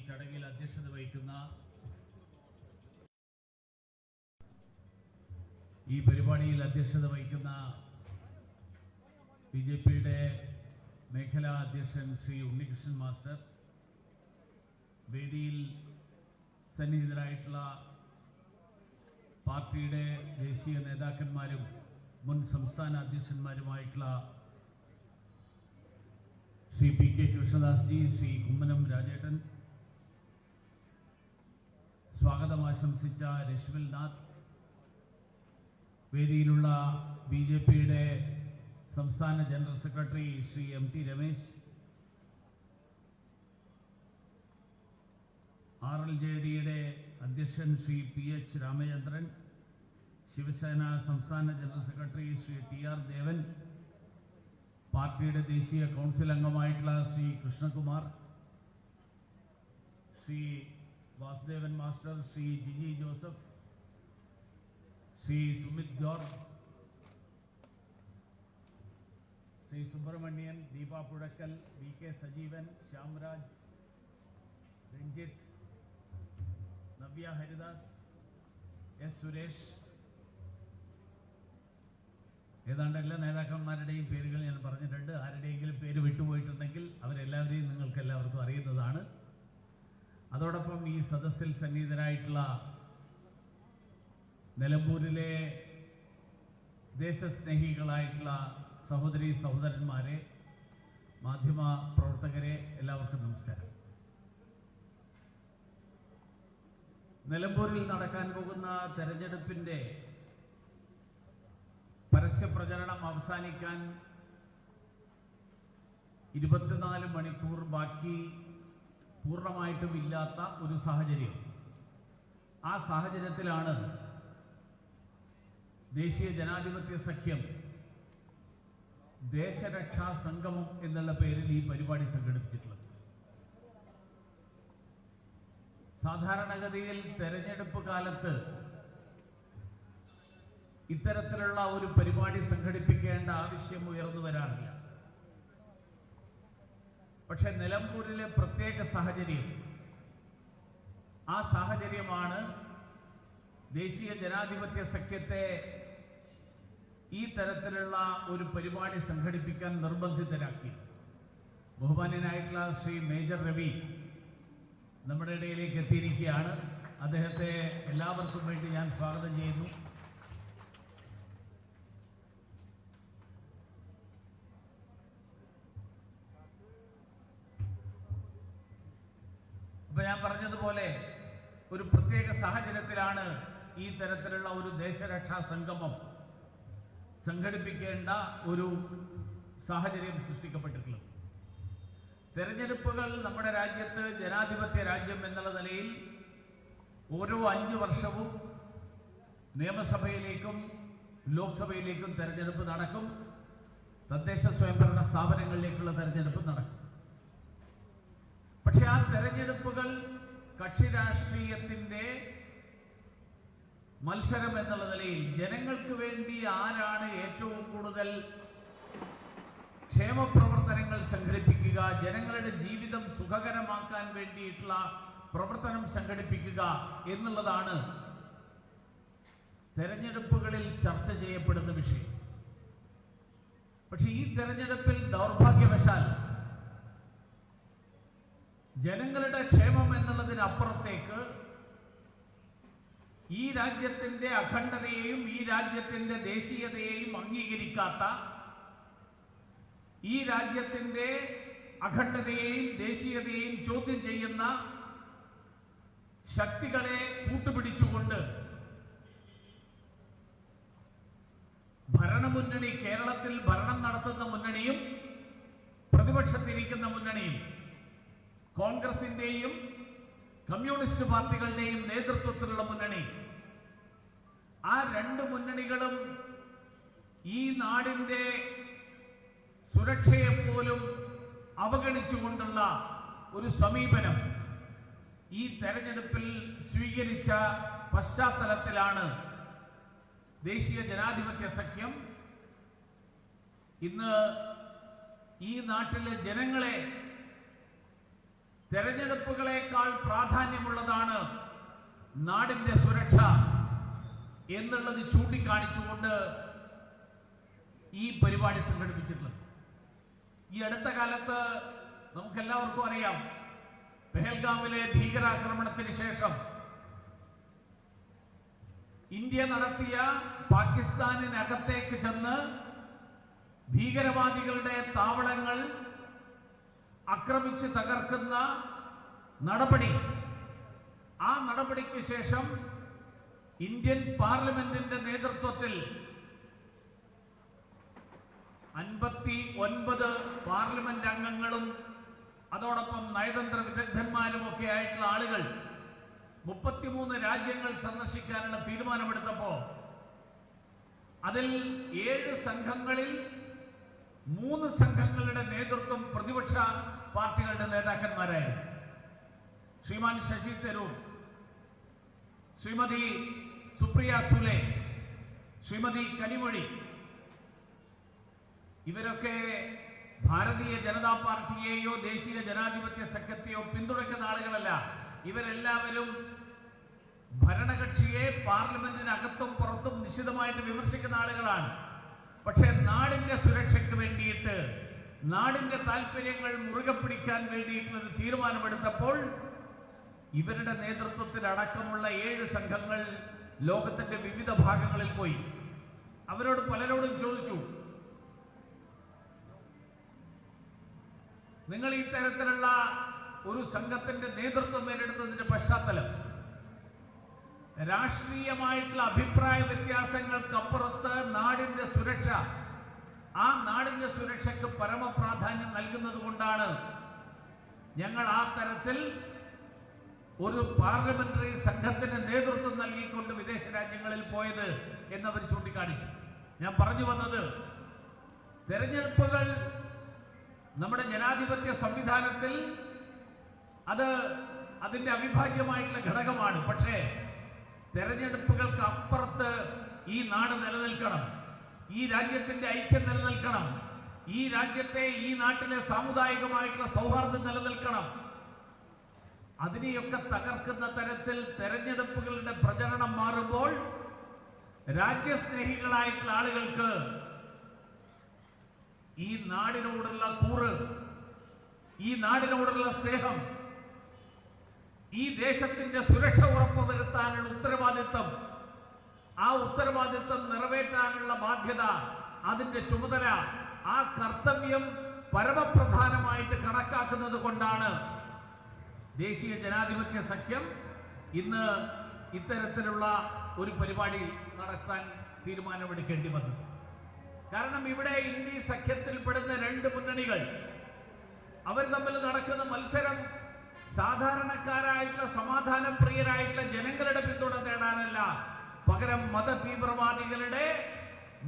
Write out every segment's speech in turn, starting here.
ചടങ്ങിൽ അധ്യക്ഷത വഹിക്കുന്ന ഈ പരിപാടിയിൽ അധ്യക്ഷത വഹിക്കുന്ന ബിജെപിയുടെ മേഖലാ അധ്യക്ഷൻ ശ്രീ ഉണ്ണികൃഷ്ണൻ മാസ്റ്റർ, വേദിയിൽ സന്നിഹിതരായിട്ടുള്ള പാർട്ടിയുടെ ദേശീയ നേതാക്കന്മാരും മുൻ സംസ്ഥാന അധ്യക്ഷന്മാരുമായിട്ടുള്ള ശ്രീ പി കെ കൃഷ്ണദാസ് ജി, ശ്രീ കുമ്മനം രാജേട്ടൻ, സ്വാഗതം ആശംസിച്ച രശ്മിൽ നാഥ്, വേദിയിലുള്ള ബിജെപിയുടെ സംസ്ഥാന ജനറൽ സെക്രട്ടറി ശ്രീ എം ടി രമേശ്, RLJD-യുടെ അധ്യക്ഷൻ ശ്രീ പി എച്ച് രാമചന്ദ്രൻ, ശിവസേന സംസ്ഥാന general secretary Shri TR Devan, പാർട്ടിയുടെ ദേശീയ കൗൺസിൽ അംഗമായിട്ടുള്ള Shri Krishnakumar, Shri Vasudevan master, Shri Jiji Joseph, Shri Sumith George, Shri Subramanian, Deepa Puzhakkal, VK Sajeevan, Shyamraj, Ranjith, Navya Haridas, S Suresh, ഏതാണ്ട് എല്ലാ നേതാക്കന്മാരുടെയും പേരുകൾ ഞാൻ പറഞ്ഞിട്ടുണ്ട്. ആരുടെയെങ്കിലും പേര് വിട്ടുപോയിട്ടുണ്ടെങ്കിൽ അവരെല്ലാവരെയും നിങ്ങൾക്ക് എല്ലാവർക്കും അറിയുന്നതാണ്. അതോടൊപ്പം ഈ സദസ്സിൽ സന്നിഹിതരായിട്ടുള്ള നിലമ്പൂരിലെ ദേശസ്നേഹികളായിട്ടുള്ള സഹോദരി സഹോദരന്മാരെ, മാധ്യമ പ്രവർത്തകരെ, എല്ലാവർക്കും നമസ്കാരം. നിലമ്പൂരിൽ നടക്കാൻ പോകുന്ന തെരഞ്ഞെടുപ്പിന്റെ പരസ്യ പ്രചരണം അവസാനിക്കാൻ 24 മണിക്കൂർ ബാക്കി പൂർണ്ണമായിട്ടും ഇല്ലാത്ത ഒരു സാഹചര്യം. ആ സാഹചര്യത്തിലാണ് ദേശീയ ജനാധിപത്യ സഖ്യം ദേശരക്ഷാ സംഗമം എന്നുള്ള പേരിൽ ഈ പരിപാടി സംഘടിപ്പിച്ചിട്ടുള്ളത്. സാധാരണഗതിയിൽ തെരഞ്ഞെടുപ്പ് കാലത്ത് ഇത്തരത്തിലുള്ള ഒരു പരിപാടി സംഘടിപ്പിക്കേണ്ട ആവശ്യം ഉയർന്നു വരാറില്ല. പക്ഷെ നിലമ്പൂരിലെ പ്രത്യേക സാഹചര്യം, ആ സാഹചര്യമാണ് ദേശീയ ജനാധിപത്യ സഖ്യത്തെ ഈ തരത്തിലുള്ള ഒരു പരിപാടി സംഘടിപ്പിക്കാൻ നിർബന്ധിതരാക്കി. ബഹുമാന്യനായിട്ടുള്ള ശ്രീ മേജർ രവി നമ്മുടെ ഇടയിലേക്ക് എത്തിയിരിക്കുകയാണ്. അദ്ദേഹത്തെ എല്ലാവർക്കും വേണ്ടി ഞാൻ സ്വാഗതം ചെയ്യുന്നു. അപ്പൊ ഞാൻ പറഞ്ഞതുപോലെ ഒരു പ്രത്യേക സാഹചര്യത്തിലാണ് ഈ തരത്തിലുള്ള ഒരു ദേശരക്ഷാ സംഗമം സംഘടിപ്പിക്കേണ്ട ഒരു സാഹചര്യം സൃഷ്ടിക്കപ്പെട്ടിട്ടുള്ളത്. തെരഞ്ഞെടുപ്പുകൾ നമ്മുടെ രാജ്യത്ത് ജനാധിപത്യ രാജ്യം എന്നുള്ള നിലയിൽ ഓരോ 5 വർഷവും നിയമസഭയിലേക്കും ലോക്സഭയിലേക്കും തെരഞ്ഞെടുപ്പ് നടക്കും. തദ്ദേശ സ്വയംഭരണ സ്ഥാപനങ്ങളിലേക്കുള്ള തെരഞ്ഞെടുപ്പ് നടക്കും. പക്ഷെ ആ തെരഞ്ഞെടുപ്പുകൾ കക്ഷി രാഷ്ട്രീയത്തിന്റെ മത്സരം എന്നുള്ള നിലയിൽ ജനങ്ങൾക്ക് വേണ്ടി ആരാണ് ഏറ്റവും കൂടുതൽ ക്ഷേമപ്രവർത്തനങ്ങൾ സംഘടിപ്പിക്കുക, ജനങ്ങളുടെ ജീവിതം സുഖകരമാക്കാൻ വേണ്ടിയിട്ടുള്ള പ്രവർത്തനം സംഘടിപ്പിക്കുക എന്നുള്ളതാണ് തെരഞ്ഞെടുപ്പുകളിൽ ചർച്ച ചെയ്യപ്പെടുന്ന വിഷയം. പക്ഷെ ഈ തെരഞ്ഞെടുപ്പിൽ ദൗർഭാഗ്യവശാൽ ജനങ്ങളുടെ ക്ഷേമം എന്നുള്ളതിനപ്പുറത്തേക്ക് ഈ രാജ്യത്തിന്റെ അഖണ്ഡതയെയും ഈ രാജ്യത്തിന്റെ ദേശീയതയെയും അംഗീകരിക്കാത്ത, ഈ രാജ്യത്തിന്റെ അഖണ്ഡതയെയും ദേശീയതയെയും ചോദ്യം ചെയ്യുന്ന ശക്തികളെ കൂട്ടുപിടിച്ചുകൊണ്ട് ഭരണമുന്നണി, കേരളത്തിൽ ഭരണം നടത്തുന്ന മുന്നണിയും പ്രതിപക്ഷത്തിരിക്കുന്ന മുന്നണിയും, കോൺഗ്രസിന്റെയും കമ്മ്യൂണിസ്റ്റ് പാർട്ടികളുടെയും നേതൃത്വത്തിലുള്ള മുന്നണി, ആ 2 മുന്നണികളും ഈ നാടിന്റെ സുരക്ഷയെ പോലും അവഗണിച്ചുകൊണ്ടുള്ള ഒരു സമീപനം ഈ തെരഞ്ഞെടുപ്പിൽ സ്വീകരിച്ച പശ്ചാത്തലത്തിലാണ് ദേശീയ ജനാധിപത്യ സഖ്യം ഇന്ന് ഈ നാട്ടിലെ ജനങ്ങളെ തെരഞ്ഞെടുപ്പുകളേക്കാൾ പ്രാധാന്യമുള്ളതാണ് നാടിന്റെ സുരക്ഷ എന്നുള്ളത് ചൂണ്ടിക്കാണിച്ചുകൊണ്ട് ഈ പരിപാടി സംഘടിപ്പിച്ചിട്ടുള്ളത്. ഈ അടുത്ത കാലത്ത് നമുക്കെല്ലാവർക്കും അറിയാം, പെഹൽഗാമിലെ ഭീകരാക്രമണത്തിന് ശേഷം ഇന്ത്യ നടത്തിയ പാകിസ്ഥാനിനകത്തേക്ക് ചെന്ന് ഭീകരവാദികളുടെ താവളങ്ങൾ ആക്രമിച്ച് തകർക്കുന്ന നടപടി, ആ നടപടിക്ക് ശേഷം ഇന്ത്യൻ പാർലമെന്റിന്റെ നേതൃത്വത്തിൽ 59 പാർലമെന്റ് അംഗങ്ങളും അതോടൊപ്പം നയതന്ത്ര വിദഗ്ധന്മാരും ഒക്കെ ആയിട്ടുള്ള ആളുകൾ 33 രാജ്യങ്ങൾ സന്ദർശിക്കാനുള്ള തീരുമാനമെടുത്തപ്പോ അതിൽ 7 സംഘങ്ങളിൽ 3 സംഘങ്ങളുടെ നേതൃത്വം പ്രതിപക്ഷ പാർട്ടികളുടെ നേതാക്കന്മാരായിരുന്നു. ശ്രീമാൻ ശശി തരൂർ, ശ്രീമതി സുപ്രിയ സുലെ, ശ്രീമതി കനിമൊഴി, ഇവരൊക്കെ ഭാരതീയ ജനതാ പാർട്ടിയെയോ ദേശീയ ജനാധിപത്യ സഖ്യത്തെയോ പിന്തുണയ്ക്കുന്ന ആളുകളല്ല. ഇവരെല്ലാവരും ഭരണകക്ഷിയെ പാർലമെന്റിനകത്തും പുറത്തും നിശിതമായിട്ട് വിമർശിക്കുന്ന ആളുകളാണ്. പക്ഷേ നാടിന്റെ സുരക്ഷയ്ക്ക് വേണ്ടിയിട്ട്, നാടിന്റെ താല്പര്യങ്ങൾ മുറുകെ പിടിക്കാൻ വേണ്ടിയിട്ടുള്ള ഒരു തീരുമാനമെടുത്തപ്പോൾ ഇവരുടെ നേതൃത്വത്തിൽ അടക്കമുള്ള 7 സംഘങ്ങൾ ലോകത്തിന്റെ വിവിധ ഭാഗങ്ങളിൽ പോയി. അവരോട് പലരോടും ചോദിച്ചു, നിങ്ങൾ ഈ തരത്തിലുള്ള ഒരു സംഘത്തിന്റെ നേതൃത്വം ഏറ്റെടുത്തതിന്റെ പശ്ചാത്തലം, രാഷ്ട്രീയമായിട്ടുള്ള അഭിപ്രായ വ്യത്യാസങ്ങൾക്കപ്പുറത്ത് നാടിന്റെ സുരക്ഷ, ആ നാടിന്റെ സുരക്ഷയ്ക്ക് പരമപ്രാധാന്യം നൽകുന്നത് കൊണ്ടാണ് ഞങ്ങൾ ആ തരത്തിൽ ഒരു പാർലമെന്ററി സംഘത്തിന് നേതൃത്വം നൽകിക്കൊണ്ട് വിദേശ രാജ്യങ്ങളിൽ പോയത് എന്നവർ ചൂണ്ടിക്കാണിച്ചു. ഞാൻ പറഞ്ഞു വന്നത്, തെരഞ്ഞെടുപ്പുകൾ നമ്മുടെ ജനാധിപത്യ സംവിധാനത്തിൽ അത് അതിന്റെ അവിഭാജ്യമായിട്ടുള്ള ഘടകമാണ്. പക്ഷേ തെരഞ്ഞെടുപ്പുകൾക്ക് അപ്പുറത്ത് ഈ നാട് നിലനിൽക്കണം, ഈ രാജ്യത്തിന്റെ ഐക്യം നിലനിൽക്കണം, ഈ രാജ്യത്തെ, ഈ നാട്ടിലെ സാമുദായികമായിട്ടുള്ള സൗഹാർദ്ദം നിലനിൽക്കണം. അതിനെയൊക്കെ തകർക്കുന്ന തരത്തിൽ തെരഞ്ഞെടുപ്പുകളുടെ പ്രചരണം മാറുമ്പോൾ രാജ്യസ്നേഹികളായിട്ടുള്ള ആളുകൾക്ക് ഈ നാടിനോടുള്ള കൂറ്, ഈ നാടിനോടുള്ള സ്നേഹം, ഈ ദേശത്തിന്റെ സുരക്ഷ ഉറപ്പുവരുത്താനുള്ള ഉത്തരവാദിത്വം, ആ ഉത്തരവാദിത്വം നിറവേറ്റാനുള്ള ബാധ്യത, അതിന്റെ ചുമതല, ആ കർത്തവ്യം പരമപ്രധാനമായിട്ട് കണക്കാക്കുന്നത് കൊണ്ടാണ് ദേശീയ ജനാധിപത്യ സഖ്യം ഇന്ന് ഇത്തരത്തിലുള്ള ഒരു പരിപാടി നടത്താൻ തീരുമാനമെടുക്കേണ്ടി വന്നു. കാരണം ഇവിടെ ഇന്ത്യ സഖ്യത്തിൽപ്പെടുന്ന 2 മുന്നണികൾ, അവർ തമ്മിൽ നടക്കുന്ന മത്സരം സാധാരണക്കാരായിട്ടുള്ള സമാധാന പ്രിയരായിട്ടുള്ള ജനങ്ങളുടെ പിന്തുണ നേടാനല്ല, പകരം മത തീവ്രവാദികളുടെ,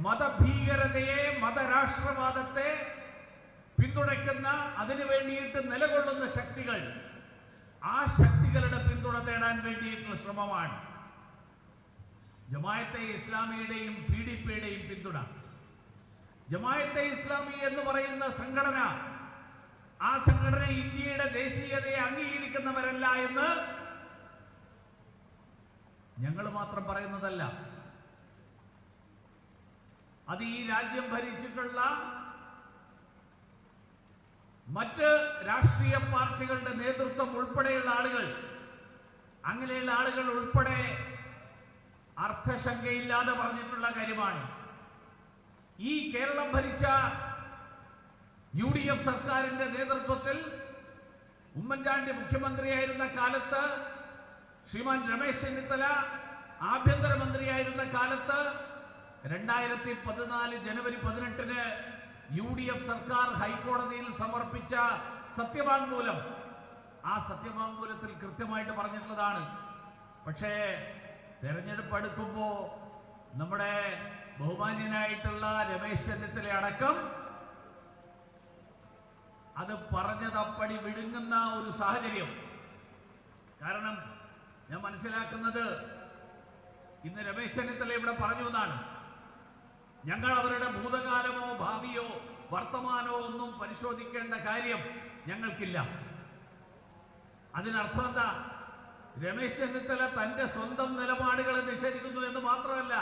മതഭീകരതയെ, മതരാഷ്ട്രവാദത്തെ പിന്തുണയ്ക്കുന്ന, അതിനു വേണ്ടിയിട്ട് നിലകൊള്ളുന്ന ശക്തികൾ, ആ ശക്തികളുടെ പിന്തുണ നേടാൻ വേണ്ടിയിട്ടുള്ള ശ്രമമാണ് ജമാഅത്തെ ഇസ്ലാമിയുടെയും PDPയുടെയും പിന്തുണ. ജമാഅത്തെ ഇസ്ലാമി എന്ന് പറയുന്ന സംഘടന, ആ സംഘടന ഇന്ത്യയുടെ ദേശീയതയെ അംഗീകരിക്കുന്നവരല്ല എന്ന് ഞങ്ങൾ മാത്രം പറയുന്നതല്ല. അത് ഈ രാജ്യം ഭരിച്ചിട്ടുള്ള മറ്റ് രാഷ്ട്രീയ പാർട്ടികളുടെ നേതൃത്വം ഉൾപ്പെടെയുള്ള ആളുകൾ, അങ്ങനെയുള്ള ആളുകൾ ഉൾപ്പെടെ അർത്ഥശങ്കയില്ലാതെ പറഞ്ഞിട്ടുള്ള കാര്യമാണ്. ഈ കേരളം ഭരിച്ച UDF സർക്കാരിന്റെ നേതൃത്വത്തിൽ ഉമ്മൻചാണ്ടി മുഖ്യമന്ത്രിയായിരുന്ന കാലത്ത്, ശ്രീമാൻ രമേശ് ചെന്നിത്തല ആഭ്യന്തരമന്ത്രിയായിരുന്ന കാലത്ത് 2014 ജനുവരി 18-ന് UDF സർക്കാർ ഹൈക്കോടതിയിൽ സമർപ്പിച്ച സത്യവാങ്മൂലം, ആ സത്യവാങ്മൂലത്തിൽ കൃത്യമായിട്ട് പറഞ്ഞിട്ടുള്ളതാണ്. പക്ഷേ തെരഞ്ഞെടുപ്പ് അടുക്കുമ്പോ നമ്മുടെ ബഹുമാന്യനായിട്ടുള്ള രമേശ് ചെന്നിത്തല അടക്കം അത് പറഞ്ഞതപ്പടി വിഴുങ്ങുന്ന ഒരു സാഹചര്യം. കാരണം ഞാൻ മനസ്സിലാക്കുന്നത്, ഇന്ന് രമേശ് ചെന്നിത്തല ഇവിടെ പറഞ്ഞു എന്നാണ്, ഞങ്ങൾ അവരുടെ ഭൂതകാലമോ ഭാവിയോ വർത്തമാനമോ ഒന്നും പരിശോധിക്കേണ്ട കാര്യം ഞങ്ങൾക്കില്ല. അതിനർത്ഥം എന്താ? രമേശ് ചെന്നിത്തല തന്റെ സ്വന്തം നിലപാടുകളെ നിഷേധിക്കുന്നു എന്ന് മാത്രമല്ല,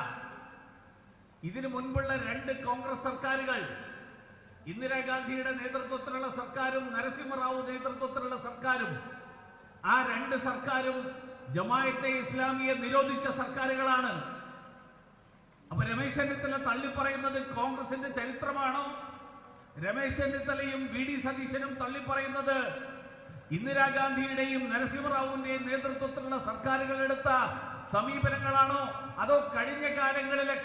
ഇതിനു മുൻപുള്ള 2 കോൺഗ്രസ് സർക്കാരുകൾ, ഇന്ദിരാഗാന്ധിയുടെ നേതൃത്വത്തിലുള്ള സർക്കാരും നരസിംഹറാവു നേതൃത്വത്തിലുള്ള സർക്കാരും, ആ 2 സർക്കാരും ജമാഅത്തെ ഇസ്ലാമിയെ നിരോധിച്ച സർക്കാരുകളാണ്. അപ്പൊ രമേശ് ചെന്നിത്തല തള്ളിപ്പറയുന്നത് കോൺഗ്രസിന്റെ ചരിത്രമാണോ? രമേശ് ചെന്നിത്തലയും വി ഡി സതീശനും തള്ളിപ്പറയുന്നത് ഇന്ദിരാഗാന്ധിയുടെയും നരസിംഹറാവുവിന്റെയും നേതൃത്വത്തിലുള്ള സർക്കാരുകൾ എടുത്ത സമീപനങ്ങളാണോ? അതോ കഴിഞ്ഞ കാലങ്ങളിലെ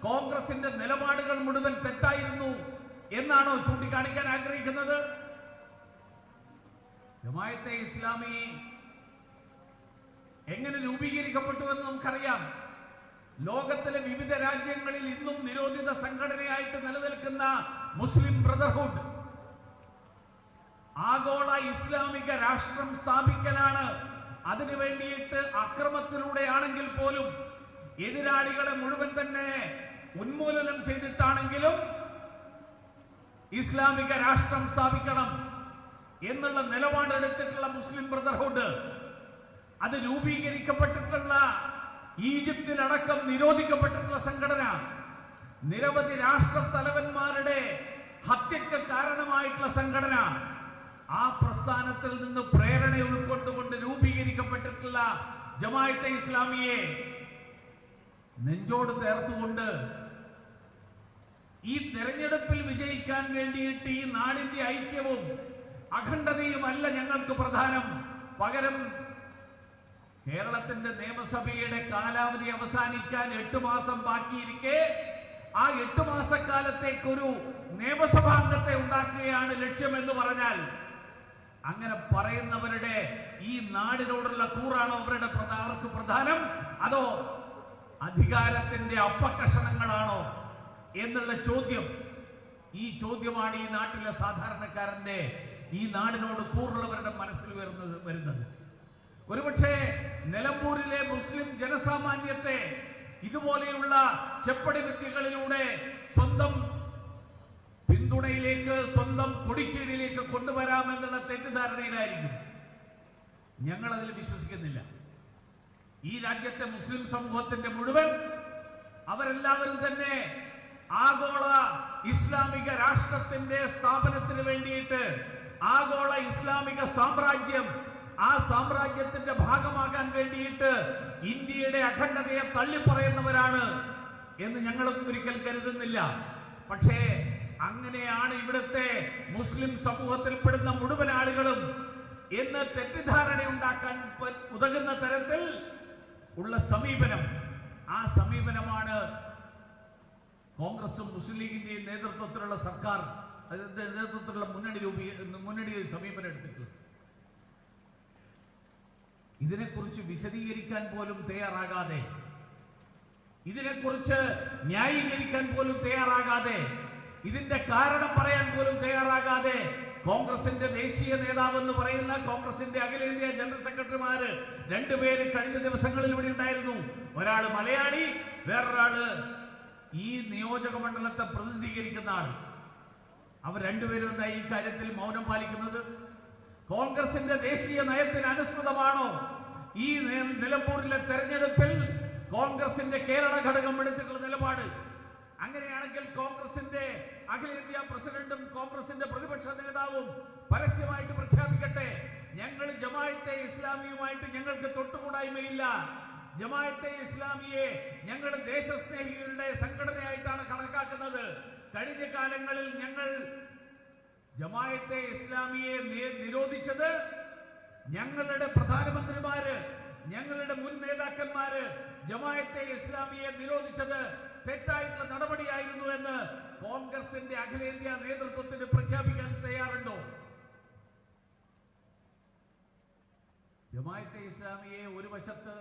കോൺഗ്രസിന്റെ നിലപാടുകൾ മുഴുവൻ തെറ്റായിരുന്നു എന്നാണോ ചൂണ്ടിക്കാണിക്കാൻ ആഗ്രഹിക്കുന്നത്? ജമാഅത്തെ ഇസ്ലാമി എങ്ങനെ രൂപീകരിക്കപ്പെട്ടു എന്ന് നമുക്കറിയാം. ലോകത്തിലെ വിവിധ രാജ്യങ്ങളിൽ ഇന്നും നിരോധിത സംഘടനയായിട്ട് നിലനിൽക്കുന്ന മുസ്ലിം ബ്രദർഹുഡ് ആഗോള ഇസ്ലാമിക രാഷ്ട്രം സ്ഥാപിക്കലാണ്. അതിനു വേണ്ടിയിട്ട് അക്രമത്തിലൂടെയാണെങ്കിൽ പോലും എതിരാളികളെ മുഴുവൻ തന്നെ ഉന്മൂലനം ചെയ്തിട്ടാണെങ്കിലും ഇസ്ലാമിക രാഷ്ട്രം സ്ഥാപിക്കണം എന്നുള്ള നിലപാടെടുത്തിട്ടുള്ള മുസ്ലിം ബ്രദർഹുഡ്, അത് രൂപീകരിക്കപ്പെട്ടിട്ടുള്ള ഈജിപ്തിലടക്കം നിരോധിക്കപ്പെട്ടിട്ടുള്ള സംഘടന, നിരവധി രാഷ്ട്ര തലവന്മാരുടെ ഹത്യക്ക് കാരണമായിട്ടുള്ള സംഘടന, ആ പ്രസ്ഥാനത്തിൽ നിന്ന് പ്രേരണ ഉൾക്കൊണ്ടുകൊണ്ട് രൂപീകരിക്കപ്പെട്ടിട്ടുള്ള ജമാഅത്തെ ഇസ്ലാമിയെ നെഞ്ചോട് ചേർത്തുകൊണ്ട് ഈ തെരഞ്ഞെടുപ്പിൽ വിജയിക്കാൻ വേണ്ടിയിട്ട് ഈ നാടിന്റെ ഐക്യവും അഖണ്ഡതയും അല്ല ഞങ്ങൾക്ക് പ്രധാനം, പകരം കേരളത്തിന്റെ നിയമസഭയുടെ കാലാവധി അവസാനിക്കാൻ 8 മാസം ബാക്കിയിരിക്കെ ആ 8 മാസക്കാലത്തേക്കൊരു നിയമസഭാംഗത്തെ ഉണ്ടാക്കുകയാണ് ലക്ഷ്യമെന്ന് പറഞ്ഞാൽ, അങ്ങനെ പറയുന്നവരുടെ ഈ നാടിനോടുള്ള കൂറാണോ അവർക്ക് പ്രധാനം, അതോ അധികാരത്തിന്റെ അപ്പക്കഷണങ്ങളാണോ എന്നുള്ള ചോദ്യം? ഈ ചോദ്യമാണ് ഈ നാട്ടിലെ സാധാരണക്കാരന്റെ, ഈ നാടിനോട് കൂറുള്ളവരുടെ മനസ്സിൽ വരുന്നത്. ഒരുപക്ഷെ നിലമ്പൂരിലെ മുസ്ലിം ജനസാമാന്യത്തെ ഇതുപോലെയുള്ള ചെപ്പടി വിദ്യകളിലൂടെ സ്വന്തം പിന്തുണയിലേക്ക്, സ്വന്തം കൊടിക്കീഴിലേക്ക് കൊണ്ടുവരാമെന്നുള്ള തെറ്റിദ്ധാരണയിലായിരിക്കും. ഞങ്ങൾ അതിൽ വിശ്വസിക്കുന്നില്ല. ഈ രാജ്യത്തെ മുസ്ലിം സമൂഹത്തിന്റെ മുഴുവൻ അവരെല്ലാവരും തന്നെ ആഗോള ഇസ്ലാമിക രാഷ്ട്രത്തിന്റെ സ്ഥാപനത്തിന് വേണ്ടിയിട്ട്, ആഗോള ഇസ്ലാമിക സാമ്രാജ്യം, ആ സാമ്രാജ്യത്തിന്റെ ഭാഗമാകാൻ വേണ്ടിയിട്ട് ഇന്ത്യയുടെ അഖണ്ഡതയെ തള്ളിപ്പറയുന്നവരാണ് എന്ന് ഞങ്ങളൊന്നും ഒരിക്കൽ കരുതുന്നില്ല. പക്ഷേ അങ്ങനെയാണ് ഇവിടുത്തെ മുസ്ലിം സമൂഹത്തിൽപ്പെടുന്ന മുഴുവൻ ആളുകളും എന്ന് തെറ്റിദ്ധാരണ ഉണ്ടാക്കാൻ ഉതകുന്ന തരത്തിൽ ഉള്ള സമീപനം, ആ സമീപനമാണ് കോൺഗ്രസും മുസ്ലിം ലീഗിന്റെയും നേതൃത്വത്തിലുള്ള സർക്കാർ, നേതൃത്വത്തിലുള്ള മുന്നണി സമീപനം എടുത്തിട്ടുള്ളത്. ഇതിനെക്കുറിച്ച് വിശദീകരിക്കാൻ പോലും തയ്യാറാകാതെ, ഇതിനെക്കുറിച്ച് ന്യായീകരിക്കാൻ പോലും തയ്യാറാകാതെ, ഇതിന്റെ കാരണം പറയാൻ പോലും തയ്യാറാകാതെ കോൺഗ്രസിന്റെ ദേശീയ നേതാവ് എന്ന് പറയുന്ന കോൺഗ്രസിന്റെ അഖിലേന്ത്യാ ജനറൽ സെക്രട്ടറിമാര് 2 പേര് കഴിഞ്ഞ ദിവസങ്ങളിൽ ഇവിടെ ഉണ്ടായിരുന്നു. ഒരാള് മലയാളി, വേറൊരാള് ഈ നിയോജക മണ്ഡലത്തെ പ്രതിനിധീകരിക്കുന്ന ആൾ. അവർ 2 പേരും എന്താ ഈ കാര്യത്തിൽ മൗനം പാലിക്കുന്നത്? കോൺഗ്രസിന്റെ ദേശീയ നയത്തിന് അനുസൃതമാണോ ഈ നിലമ്പൂരിലെ തെരഞ്ഞെടുപ്പിൽ കോൺഗ്രസിന്റെ കേരള ഘടകം എടുത്തിട്ടുള്ള നിലപാട്? അങ്ങനെയാണെങ്കിൽ കോൺഗ്രസിന്റെ അഖിലേന്ത്യാ പ്രസിഡന്റും കോൺഗ്രസിന്റെ പ്രതിപക്ഷ നേതാവും പരസ്യമായിട്ട് പ്രഖ്യാപിക്കട്ടെ, ഞങ്ങൾ ജമാഅത്തെ ഇസ്ലാമിയുമായിട്ട് ഞങ്ങൾക്ക് തൊട്ടുകൂടായ്മയില്ല, ജമാഅത്തെ ഇസ്ലാമിയെ ഞങ്ങൾ ദേശസ്നേഹികളുടെ സംഘടനയായിട്ടാണ് കണക്കാക്കുന്നത്. കഴിഞ്ഞ കാലങ്ങളിൽ ഞങ്ങൾ ജമാഅത്തെ ഇസ്ലാമിയെ നിരോധിച്ചത് ഞങ്ങളുടെ പ്രധാനമന്ത്രിമാര്, ഞങ്ങളുടെ മുൻ നേതാക്കന്മാര് ജമാഅത്തെ ഇസ്ലാമിയെ നിരോധിച്ചത് തെറ്റായിട്ടുള്ള നടപടിയായിരുന്നു എന്ന് കോൺഗ്രസിന്റെ അഖിലേന്ത്യാ നേതൃത്വത്തിന് പ്രഖ്യാപിക്കാൻ തയ്യാറുണ്ടോ? ജമാഅത്തെ ഇസ്ലാമിയെ ഒരു വശത്ത്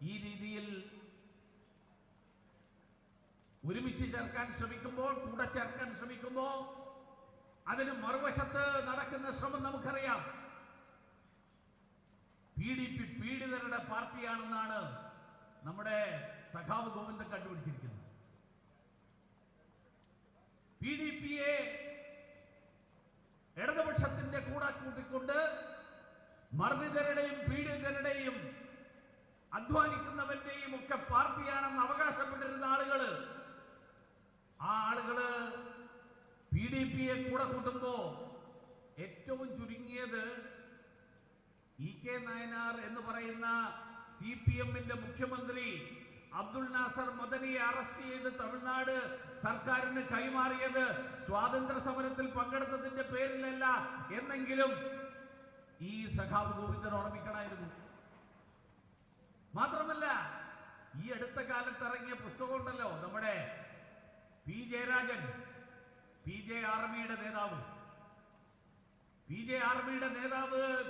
ഈ രീതിയിൽ ഒരുമിച്ച് ചേർക്കാൻ ശ്രമിക്കുമ്പോൾ, കൂടെ ചേർക്കാൻ ശ്രമിക്കുമ്പോൾ, അതിന് മറുവശത്ത് നടക്കുന്ന ശ്രമം നമുക്കറിയാം. PDP പീഡിതരുടെ പാർട്ടിയാണെന്നാണ് നമ്മുടെ സഖാവ് ഗോവിന്ദൻ കണ്ടുപിടിച്ചിരിക്കുന്നത്. PDPയെ ഇടതുപക്ഷത്തിന്റെ കൂടെ കൂട്ടിക്കൊണ്ട് മർദ്ദിതരുടെയും പീഡിതരുടെയും അധ്വാനിക്കുന്നവന്റെയും ഒക്കെ പാർട്ടിയാണെന്ന് അവകാശപ്പെട്ടിരുന്ന ആളുകള്, ആ ആളുകള് PDPയെ കൂടെ കൂട്ടുമ്പോ ഏറ്റവും ചുരുങ്ങിയത് EK നായനാർ എന്ന് പറയുന്ന CPM-ന്റെ മുഖ്യമന്ത്രി അബ്ദുൽ നാസർ മദനിയെ അറസ്റ്റ് ചെയ്ത് തമിഴ്നാട് സർക്കാരിന് കൈമാറിയത് സ്വാതന്ത്ര്യ സമരത്തിൽ പങ്കെടുത്തതിന്റെ പേരിലല്ല എന്നെങ്കിലും ഈ സഖാവ് ഗോവിന്ദൻ ഓർമ്മിക്കണമായിരുന്നു. മാത്രമല്ല, ഈ അടുത്ത കാലത്ത് ഇറങ്ങിയ പുസ്തകമുണ്ടല്ലോ, നമ്മുടെ P. ജയരാജൻ, PJ ആർമിയുടെ നേതാവ്,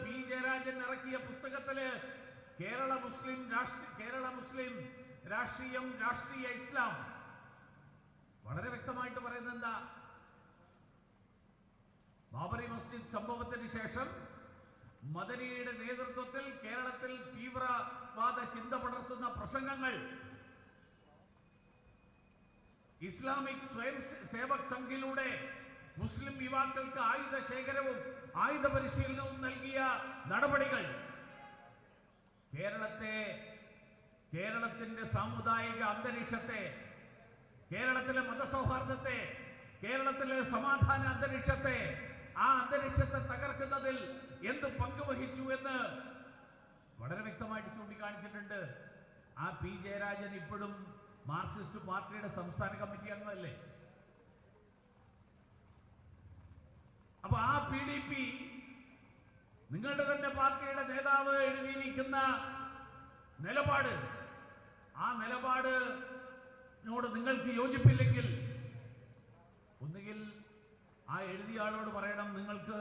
P. ജയരാജൻ ഇറക്കിയ പുസ്തകത്തില് കേരള മുസ്ലിം രാഷ്ട്രീയം, രാഷ്ട്രീയ ഇസ്ലാം വളരെ വ്യക്തമായിട്ട് പറയുന്നത് എന്താ? ബാബറി മസ്ജിദ് സംഭവത്തിന് ശേഷം മദനിയുടെ നേതൃത്വത്തിൽ കേരളത്തിൽ തീവ്രവാദ ചിന്ത പടർത്തുന്ന പ്രസംഗങ്ങൾ ഇസ്ലാമിക് സ്വയം സേവക് സംഘിലൂടെ മുസ്ലിം യുവാക്കൾക്ക് ആയുധ ശേഖരവും ആയുധ പരിശീലനവും നൽകിയ നടപടികൾ കേരളത്തിന്റെ സാമുദായിക അന്തരീക്ഷത്തെ, കേരളത്തിലെ മതസൗഹാർദ്ദത്തെ, കേരളത്തിലെ സമാധാന അന്തരീക്ഷത്തെ, ആ അന്തരീക്ഷത്തെ തകർക്കുന്നതിൽ എന്ത് പങ്കുവഹിച്ചു എന്ന് വളരെ വ്യക്തമായിട്ട് ചൂണ്ടിക്കാണിച്ചിട്ടുണ്ട്. ആ P. ജയരാജൻ ഇപ്പോഴും മാർക്സിസ്റ്റ് പാർട്ടിയുടെ സംസ്ഥാന കമ്മിറ്റി അംഗമല്ലേ? അപ്പൊ ആ PDP നിങ്ങളുടെ തന്നെ പാർട്ടിയുടെ നേതാവ് എഴുതിയിരിക്കുന്ന നിലപാട്, ആ നിലപാടിനോട് നിങ്ങൾക്ക് യോജിപ്പില്ലെങ്കിൽ ഒന്നുകിൽ ആ എഴുതിയ ആളോട് പറയണം, നിങ്ങൾക്ക്